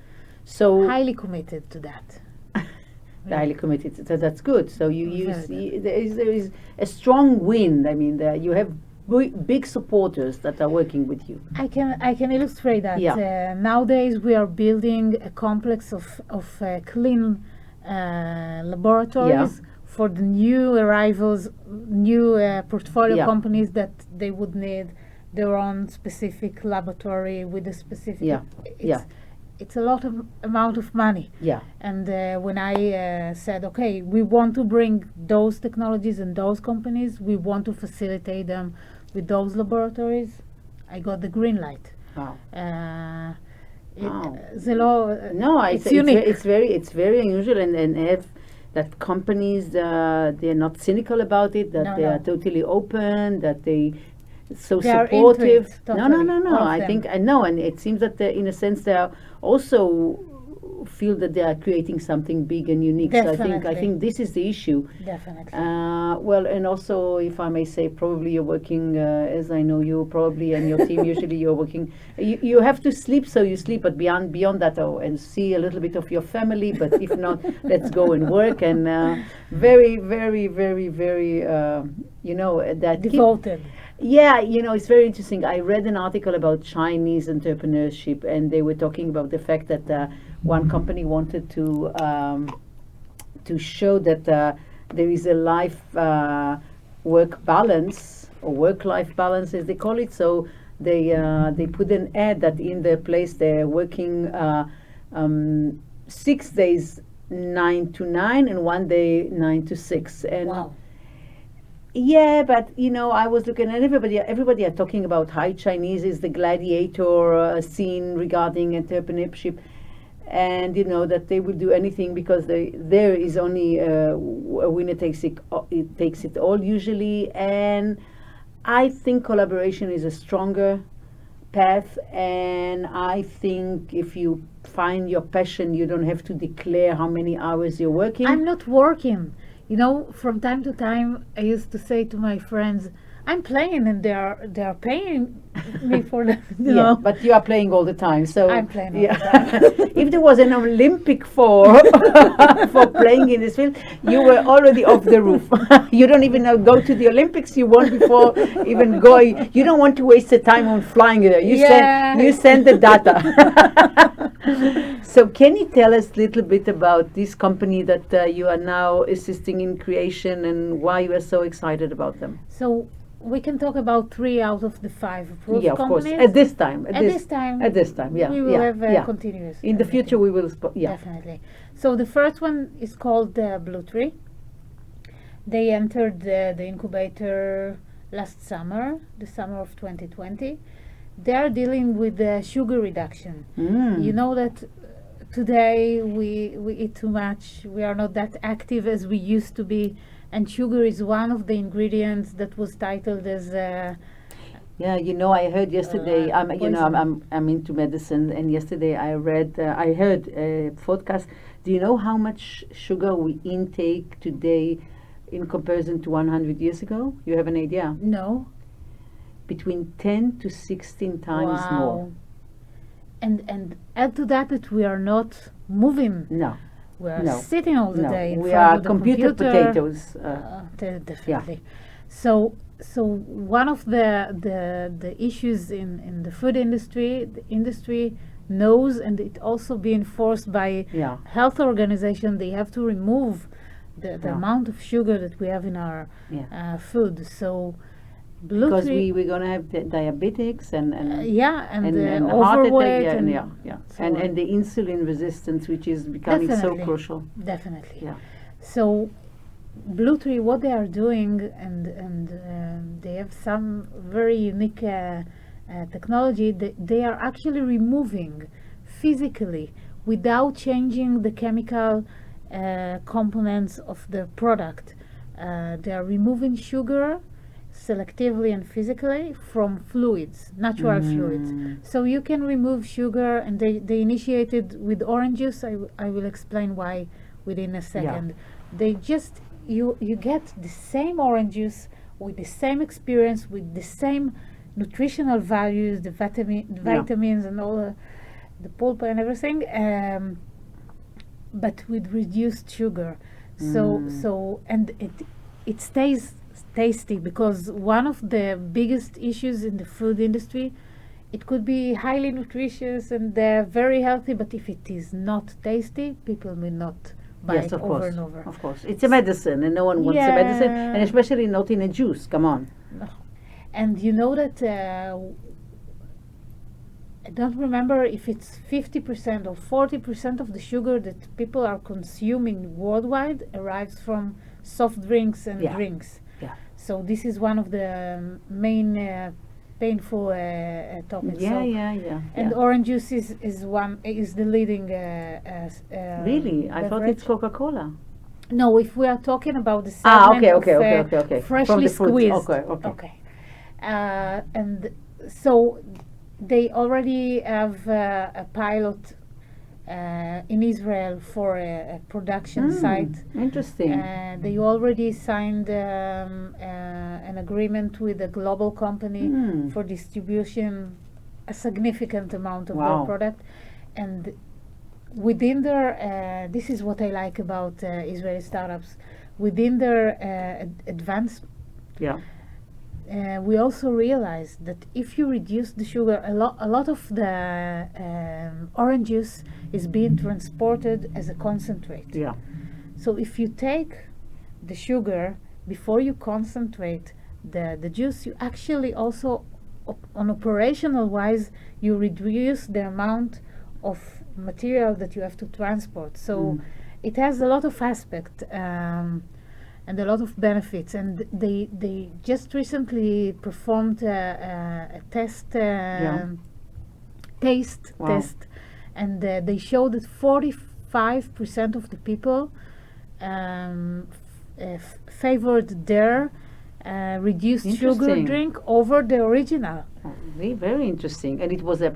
So Highly committed to that. highly committed. So that's good. So you Very see there is a strong wind. I mean, you have big supporters that are working with you. I can illustrate that. Yeah. Nowadays, we are building a complex of clean laboratories for the new arrivals, new portfolio companies that they would need their own specific laboratory with a specific. It's a lot of amount of money. Yeah. And when I said, okay, we want to bring those technologies and those companies, we want to facilitate them with those laboratories, I got the green light. Wow. The law. It's unique. It's very unusual, and have that companies they're not cynical about it. That they are totally open. That they so they supportive. Are into it, totally, No. I think I know, and it seems that in a sense they are also feel that they are creating something big and unique. Definitely. So I think this is the issue. Definitely. Well, and also, if I may say, probably you're working, as I know you, probably, and your team usually you're working. You have to sleep, so you sleep, but beyond that, and see a little bit of your family. But if not, let's go and work. And very, very, very, very, that devoted. It's very interesting. I read an article about Chinese entrepreneurship, and they were talking about the fact that one company wanted to show that there is a work balance, or work-life balance, as they call it. So they put an ad that in the place they're working 6 days 9 to 9 and 1 day 9 to 6. And wow. Yeah, but I was looking at everybody are talking about how Chinese is the gladiator scene regarding entrepreneurship, and that they will do anything because there is only a winner takes it all usually. And I think collaboration is a stronger path, and I think if you find your passion, you don't have to declare how many hours you're working. I'm not working. From time to time, I used to say to my friends, I'm playing and they are paying me for that. Yeah, but you are playing all the time. So I'm playing all yeah. the time. If there was an Olympic for for playing in this field, you were already off the roof. You don't even go to the Olympics. You won before even going. You don't want to waste the time on flying there. You send the data. So can you tell us a little bit about this company that you are now assisting in creation and why you are so excited about them? So we can talk about 3 out of the 5 approved Yeah, of course. companies. At this time. At this time, Yeah. we will have yeah. continuous. In the future, we will. Definitely. So the first one is called Blue Tree. They entered the incubator last summer, the summer of 2020. They are dealing with sugar reduction. You know that today we eat too much. We are not that active as we used to be, and sugar is one of the ingredients that was titled as. Yeah, you know, I heard yesterday. Poison. I'm into medicine, and yesterday I heard a podcast. Do you know how much sugar we intake today in comparison to 100 years ago? You have an idea? No. Between 10 to 16 times Wow. more. And add to that we are not moving. No. We are No. sitting all the No, day in we front are of the computer computer. potatoes. Definitely. So one of the issues in the food industry, the industry knows, and it also being forced by Yeah. health organization, they have to remove the Yeah. amount of sugar that we have in our Yeah. food. So Blue Because Tree, we're gonna have diabetics and and heart overweight attack, and yeah. so on. And the insulin resistance, which is becoming Definitely. so crucial. Definitely. Yeah. So Blue Tree, what they are doing, and they have some very unique technology. They are actually removing physically, without changing the chemical components of the product. They are removing sugar selectively and physically from fluids, natural fluids. So you can remove sugar, and they initiated with orange juice. I will explain why within a second. They just you get the same orange juice with the same experience, with the same nutritional values, the vitamins and all the pulp and everything, but with reduced sugar. So and it stays tasty, because one of the biggest issues in the food industry, it could be highly nutritious and very healthy, but if it is not tasty, people will not buy Yes, it of over course. and over. Of course. It's a medicine, and no one wants a medicine, and Yeah. especially not in a juice. Come on. No. And you know that I don't remember if it's 50% or 40% of the sugar that people are consuming worldwide arrives from soft drinks and Yeah. drinks. Yeah. So this is one of the main painful topics. So, and orange juice is the leading. Really? I thought beverage. it's Coca-Cola. No, if we are talking about the segment Okay. freshly From the fruits. squeezed. Okay. And so they already have a pilot in Israel for a production site. Interesting. They already signed an agreement with a global company for distribution, a significant amount of their Wow. product. And within their, this is what I like about Israeli startups, within their advanced, Yeah. we also realized that if you reduce the sugar, a lot of the orange juice is being transported as a concentrate. Yeah. So if you take the sugar before you concentrate the juice, you actually also, on operational wise, you reduce the amount of material that you have to transport. So it has a lot of aspect and a lot of benefits. And they just recently performed a test, taste Wow. test, and they showed that 45% of the people favored their reduced sugar Interesting. drink over the original. Very interesting. And it was a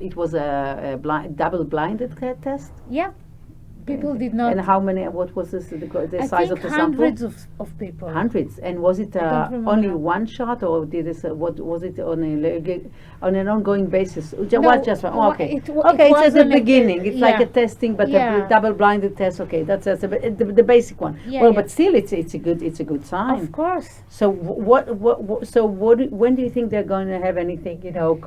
double blinded test. Yeah, people did not. And how many? What was this? The I size think of the sample? hundreds of people. Hundreds. And was it I don't only remember. one shot, or did it? What was it on an ongoing basis? No, What just one? wa- Okay. it wa- Okay, it it's at the wasn't a- beginning. It's like a yeah. testing, but Yeah. a double-blinded test. Okay, that's the basic one. Yeah, Well, yeah. but still, it's a good sign. Of course. So when do you think they're going to have anything,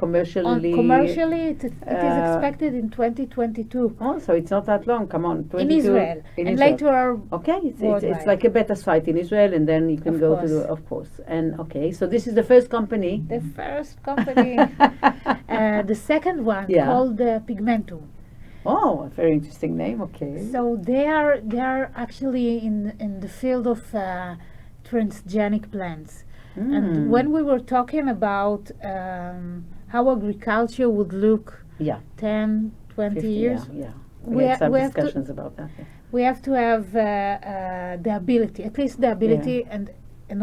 commercially? Commercially, it is uh, expected in 2022 Oh, so it's not that long. Come on, in 22 Israel, in and Israel. later Okay, it's worldwide. like a beta site in Israel, and then you can Of go course. to of course. And okay, so this is the first company. the first company. The second one Yeah. called Pigmentum. Oh, a very interesting name. Okay. So they are actually in the field of transgenic plants. Mm. And when we were talking about how agriculture would look Yeah, 10, 20 50, years, yeah. we We had ha- some we have to- discussions about that. Yeah. we have to have the ability, at least the ability, and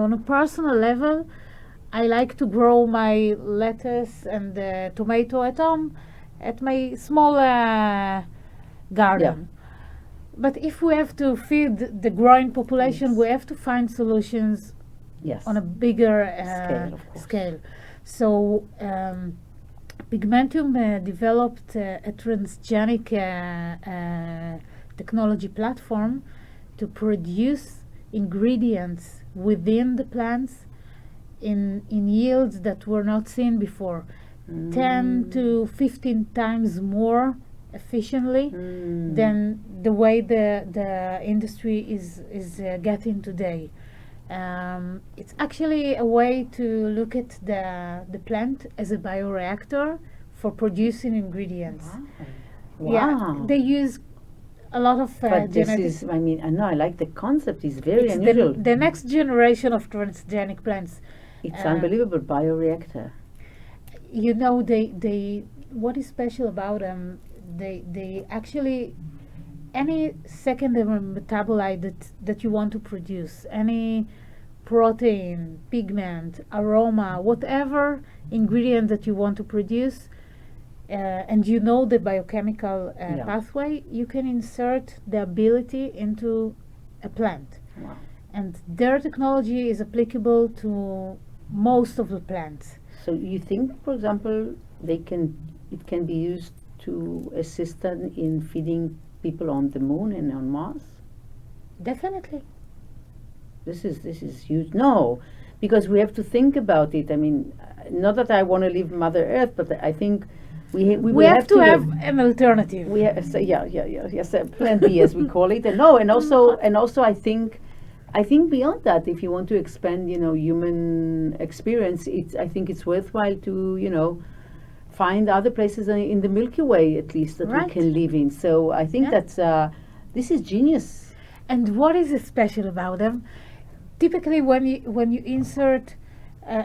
on a personal level, I like to grow my lettuce and tomato at home, at my small garden. But if we have to feed the growing population, Yes. we have to find solutions Yes. on a bigger Scale, of course. scale. So Pigmentum developed a transgenic technology platform to produce ingredients within the plants in yields that were not seen before, 10 to 15 times more efficiently Mm. than the way the industry is getting today. It's actually a way to look at the plant as a bioreactor for producing ingredients. Wow. Yeah, they use a lot of But this genetic. is, I mean, I know, I like the concept. It's very It's unusual. the next generation of transgenic plants. It's uh, unbelievable. Bioreactor. You know, they what is special about them? They actually any secondary metabolite that you want to produce, any protein, pigment, aroma, whatever ingredient that you want to produce, and you know the biochemical Yeah. pathway, you can insert the ability into a plant. Wow. And their technology is applicable to most of the plants. So you think, for example, it can be used to assist them in feeding people on the moon and on Mars? Definitely. This is huge. No, because we have to think about it. I mean, not that I want to leave Mother Earth, but I think we We have to have live. an alternative. We have, so yes, plan B as we call it, and no, and also I think beyond that, if you want to expand, human experience, I think it's worthwhile to, find other places in the Milky Way at least that Right. we can live in. So I think Yeah. that's this is genius. And what is special about them? Typically, when you insert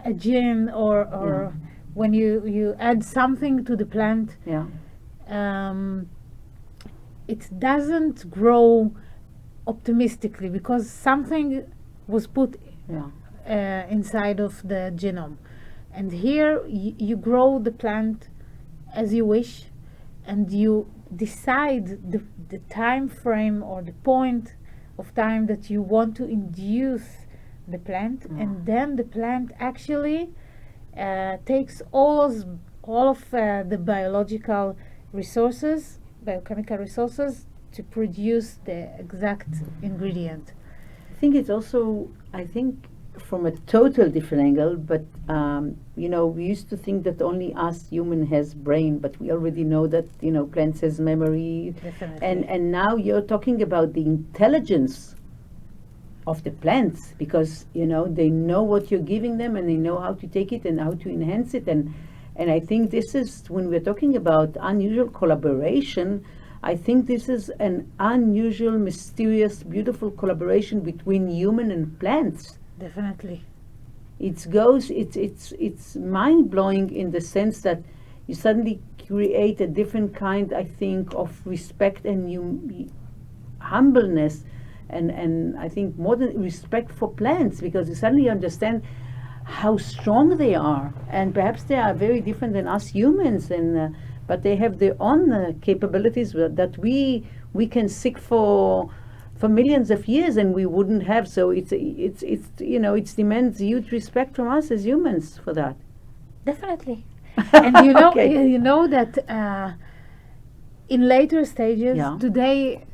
a gene or Yeah. when you add something to the plant, Yeah. it doesn't grow optimistically because something was put Yeah. inside of the genome. And here you grow the plant as you wish, and you decide the time frame or the point of time that you want to induce the plant, and then the plant actually takes all of the biological resources, biochemical resources, to produce the exact ingredient. I think it's also, from a total different angle, but we used to think that only us human has brain, but we already know that plants has memory, Definitely. and now you're talking about the intelligence of the plants, because they know what you're giving them, and they know how to take it and how to enhance it, and I think this is, when we're talking about unusual collaboration, I think this is an unusual, mysterious, beautiful collaboration between human and plants. Definitely. It's mind blowing in the sense that you suddenly create a different kind, I think, of respect and humbleness, and I think more than respect for plants, because you suddenly understand how strong they are, and perhaps they are very different than us humans, and but they have their own capabilities that we can seek for millions of years and we wouldn't have. So it's it demands huge respect from us as humans for that. Definitely. And Okay. you know that in later stages, Yeah. today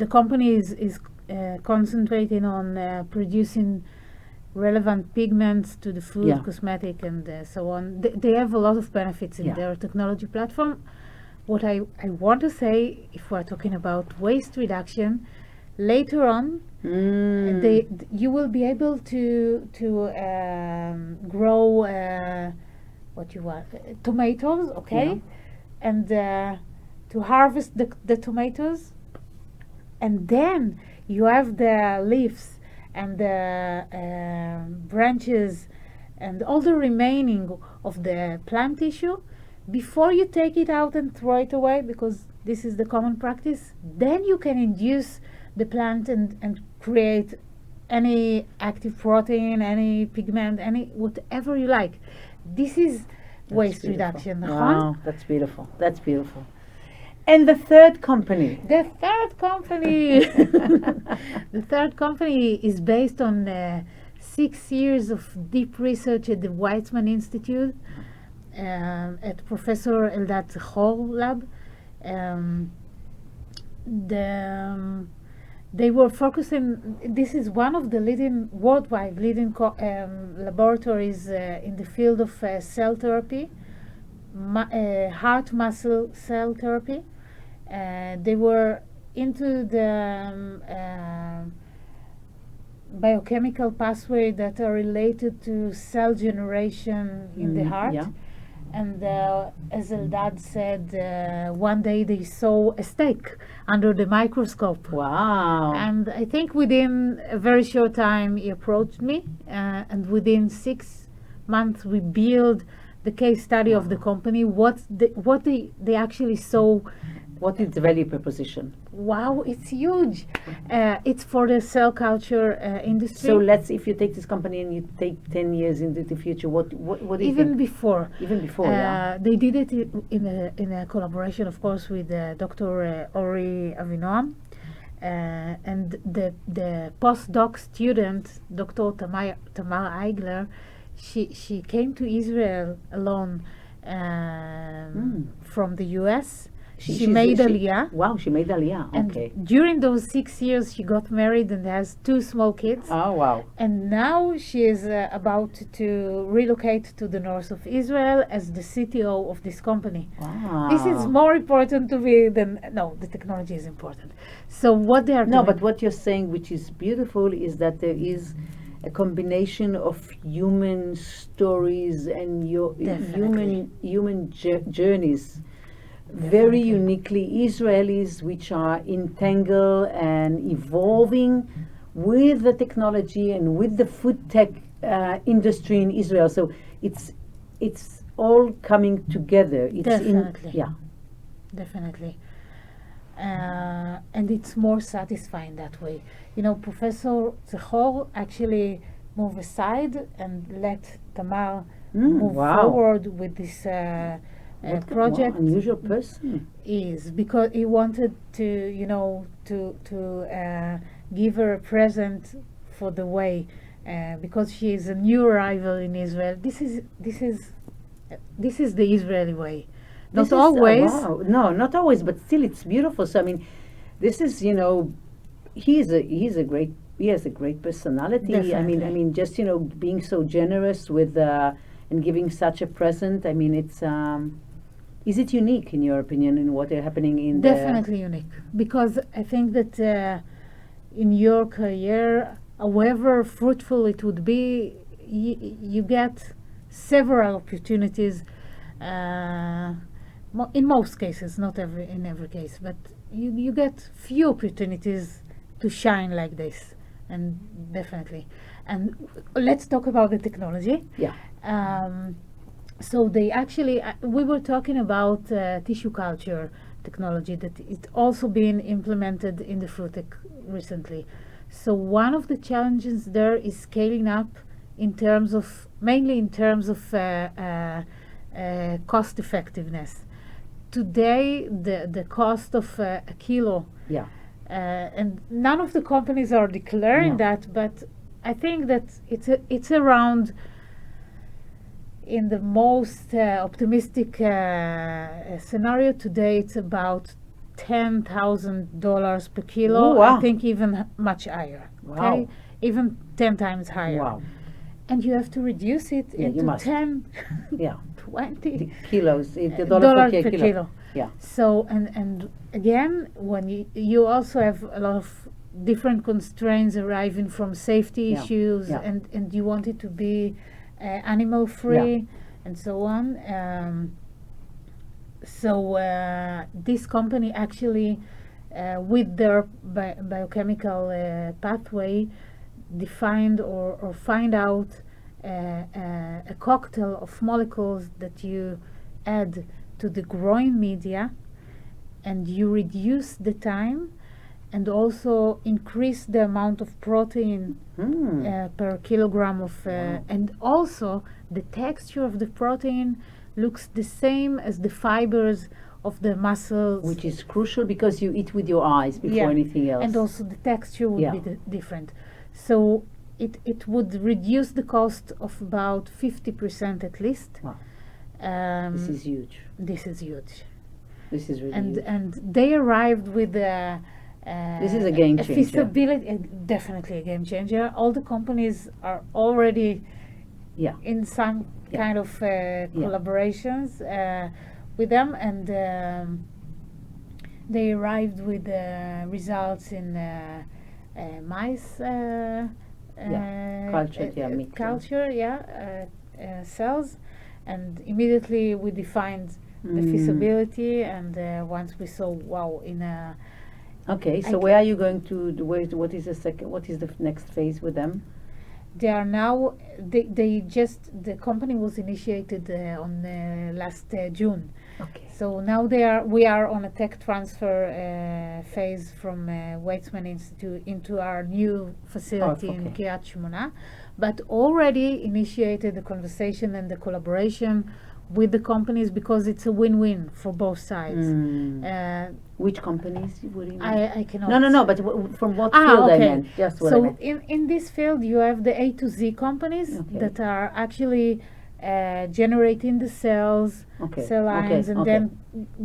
the company is concentrating on producing relevant pigments to the food, Yeah. cosmetic, and so on. They have a lot of benefits in Yeah. their technology platform. What I want to say, if we're talking about waste reduction, later on, you will be able to grow what you want, tomatoes, okay, Yeah. and to harvest the tomatoes, and then you have the leaves and the branches and all the remaining of the plant tissue. Before you take it out and throw it away, because this is the common practice, then you can induce the plant and create any active protein, any pigment, any whatever you like. This is waste beautiful. reduction. Wow, that's beautiful. That's beautiful. And the third company. The third company, the third company is based on 6 years of deep research at the Weizmann Institute, at Professor Eldad Zechor lab. They were focusing. This is one of the worldwide leading laboratories in the field of cell therapy, heart muscle cell therapy. They were into the biochemical pathway that are related to cell generation in the heart. Yeah. And as Eldad said, one day they saw a steak under the microscope. Wow. And I think within a very short time he approached me, and within 6 months we built the case study of the company, what they actually saw. What is the value proposition? Wow, it's huge. It's for the cell culture industry. So if you take this company and you take 10 years into the future, what do you Even think? before. Even before, yeah. They did it in a collaboration, of course, with Dr. Ori Avinoam. And the postdoc student, Dr. Tamar Eigler, she came to Israel alone from the US. She made Aliyah. Wow, she made Aliyah. And Okay. during those 6 years, she got married and has 2 small kids. Oh, wow. And now she is about to relocate to the north of Israel as the CTO of this company. Wow. This is more important to me than, no, the technology is important. So what they are No, doing. but what you're saying, which is beautiful, is that there is a combination of human stories and your Definitely. human journeys. Very Definitely. uniquely Israelis, which are entangled and evolving with the technology and with the food tech industry in Israel. So it's all coming together. It's Definitely. yeah. Definitely. And it's more satisfying that way. You know, Professor Zechor actually moved aside and let Tamar move wow. forward with this What project. wow, unusual person. Is because he wanted to, to give her a present for the way, because she is a new arrival in Israel. This is the Israeli way. Not This is, always. wow. No, not always, but still it's beautiful. So I mean, this is, he has a great personality. Definitely. I mean, just being so generous with and giving such a present. I mean, it's is it unique in your opinion in what is happening in Definitely unique, because I think that in your career, however fruitful it would be, you get several opportunities. In most cases, not in every case, but you get few opportunities to shine like this, and definitely. And let's talk about the technology. Yeah. So they actually, we were talking about tissue culture technology that it's also been implemented in the Foodtech recently. So one of the challenges there is scaling up mainly in terms of cost effectiveness. today the cost of a kilo, Yeah. and none of the companies are declaring No. that, but I think that it's around, in the most optimistic scenario today, it's about $10,000 per kilo. Ooh, wow. I think even much higher. Wow. Okay, even 10 times higher. Wow. And you have to reduce it Yeah, you into must. 10, Yeah. 20 The kilos. The dollars dollar per per kilo. Yeah. So and again, when you also have a lot of different constraints arising from safety Yeah, issues, yeah. and you want it to be animal free and so on. So this company actually, with their biochemical pathway, defined or find out a cocktail of molecules that you add to the growing media, and you reduce the time and also increase the amount of protein per kilogram of Wow. and also the texture of the protein looks the same as the fibers of the muscles, Which is crucial because you eat with your eyes before anything else. and also the texture would Yeah. be different. So it would reduce the cost of about 50% at least. Wow. This is huge. This is huge. This is really And huge. and they arrived with This is a game changer. feasibility, definitely a game changer. All the companies are already Yeah. in some Yeah. kind of collaborations with them, and they arrived with results in mice Cultured, meat, culture, cells, and immediately we defined the feasibility, and once we saw, wow, in a Okay, so where are you going to? What is the second? What is the next phase with them? they are now the company was initiated on last June. Okay. So now we are on a tech transfer phase from Weizmann Institute into our new facility in okay. Kiryat Shmona, but already initiated the conversation and the collaboration with the companies, because it's a win-win for both sides. Which companies would you mean? I cannot. No. But from what field I okay. meant? Just what I So meant. in this field, you have the A to Z companies Okay. that are actually generating the cells, Okay. cell lines, and Okay. then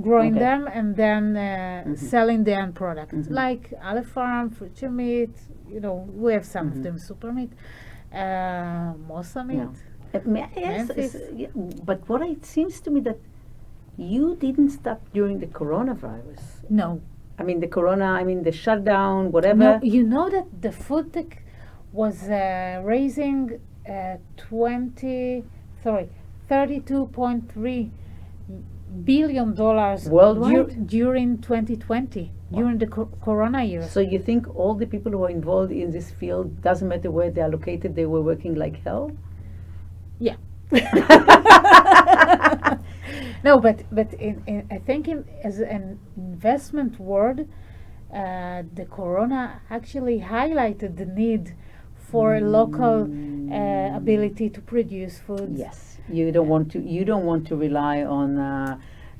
growing Okay. them, and then selling the end product, Mhm. like Aleph Farm, Future Meat. We have some of Mhm. them, Super Meat, Mosa Meat. Yes, Memphis. but what it seems to me that you didn't stop during the coronavirus. No. I mean the shutdown, whatever. No, you know that the Foodtech was raising 32.3 billion dollars Worldwide? during 2020, during the corona years. So you think all the people who are involved in this field, doesn't matter where they are located, they were working like hell? Yeah. No, but I think as an investment world, the corona actually highlighted the need for a local ability to produce food. Yes, you don't want to rely on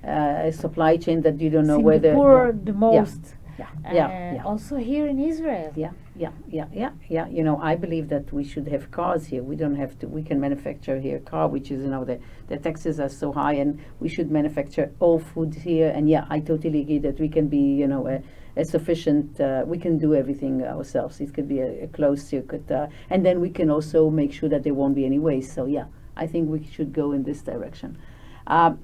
a supply chain that you don't know whether. Singapore, the most. Yeah. Also here in Israel. Yeah. I believe that we should have cars here. We don't have to. We can manufacture here a car, which is the taxes are so high, and we should manufacture all food here. And I totally agree that we can be a sufficient. We can do everything ourselves. It could be a closed circuit, and then we can also make sure that there won't be any waste. So I think we should go in this direction.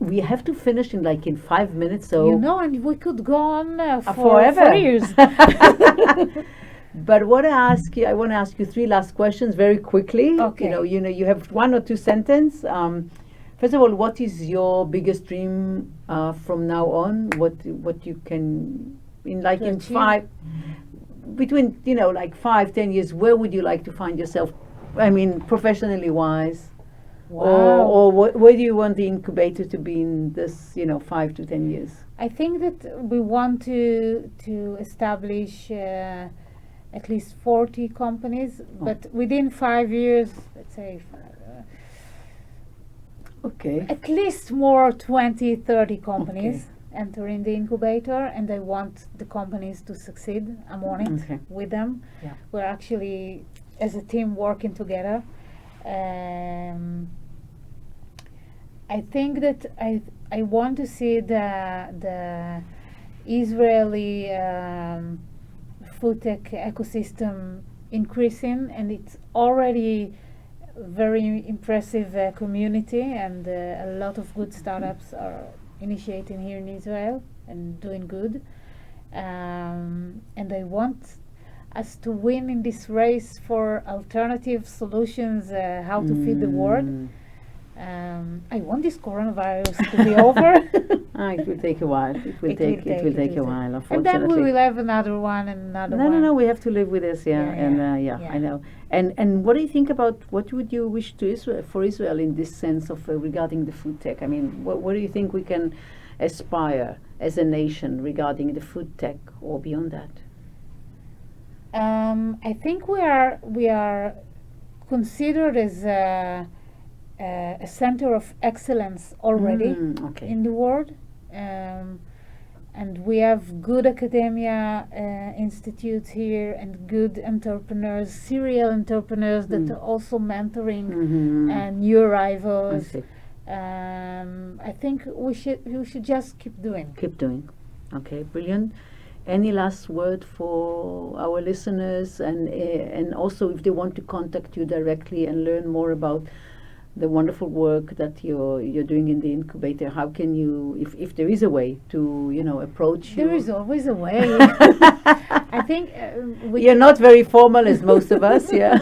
We have to finish in 5 minutes. So and we could go on forever. for years. But I want to ask you 3 last questions very quickly. Okay. You have 1 or 2 sentences. First of all, what is your biggest dream from now on? What you can in achieve? 5 between 5-10 years, where would you like to find yourself? I mean, professionally wise. Wow. Or where do you want the incubator to be in this 5 to 10 years? I think that we want to establish at least 40 companies, but within 5 years, let's say, Okay. at least more 20, 30 companies. entering the incubator, and I want the companies to succeed. I'm on it Okay. with them. Yeah. We're actually, as a team, working together. I think that I want to see the Israeli food tech ecosystem increasing, and it's already very impressive community, and a lot of good startups are initiating here in Israel and doing good. And I want us to win in this race for alternative solutions, how to feed the world. I want this coronavirus to be over. It will take a while. It will take a while, And unfortunately. then we will have another one and another one. No, we have to live with this, Yeah, I know. And what do you think about, what would you wish to for Israel in this sense of regarding the food tech? I mean, what do you think we can aspire as a nation regarding the food tech or beyond that? I think we are considered as a center of excellence already Okay. in the world, and we have good academia institutes here and good entrepreneurs, serial entrepreneurs that are also mentoring new I arrivals. see. I think we should just keep doing. Keep doing. Okay, brilliant. Any last word for our listeners, and also if they want to contact you directly and learn more about the wonderful work that you're doing in the incubator, how can you, if there is a way to approach you? There is always a way. I think You're not very formal as most of us, yeah.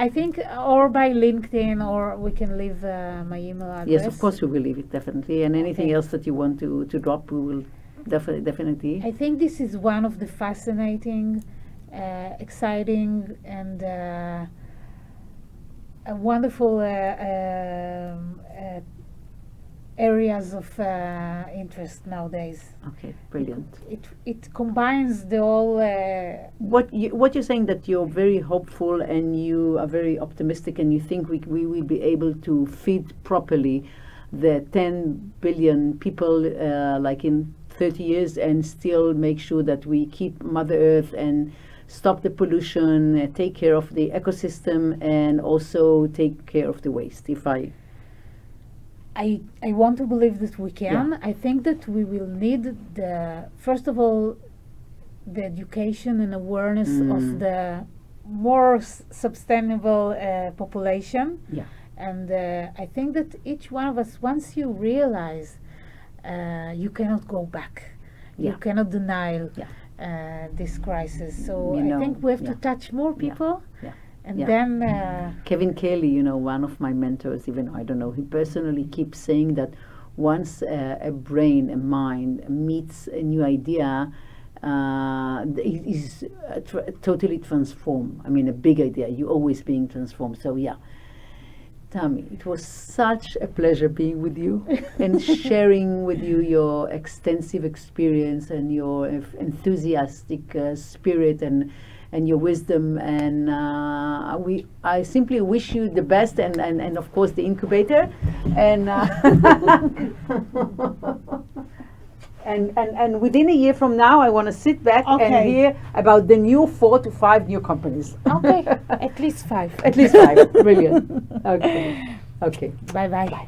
I think, or by LinkedIn, or we can leave my email address. Yes, of course we will leave it, definitely. And anything Okay. else that you want to drop, we will definitely. I think this is one of the fascinating, exciting, and wonderful areas of interest nowadays. Okay, brilliant. It combines the whole. What you're saying, that you're very hopeful and you are very optimistic, and you think we will be able to feed properly the 10 billion people like in 30 years, and still make sure that we keep Mother Earth and stop the pollution, take care of the ecosystem, and also take care of the waste. I want to believe that we can. Yeah. I think that we will need first of all, the education and awareness of the more sustainable population. Yeah. And I think that each one of us, once you realize you cannot go back, you Yeah. cannot deny Yeah. this crisis. So You I know, think we have to yeah. touch more people. Yeah. And Yeah. then Kevin Kelly, one of my mentors, even I don't know, he personally keeps saying that once a brain, a mind meets a new idea, it is totally transformed. I mean, a big idea, you're always being transformed. So yeah, Tammy, it was such a pleasure being with you and sharing with you your extensive experience and your enthusiastic spirit and your wisdom, and I simply wish you the best, and of course the incubator, and and within a year from now I want to sit back and Okay. hear about the new 4 to 5 new companies. okay, at least 5. At least 5. Brilliant. Okay. Bye bye.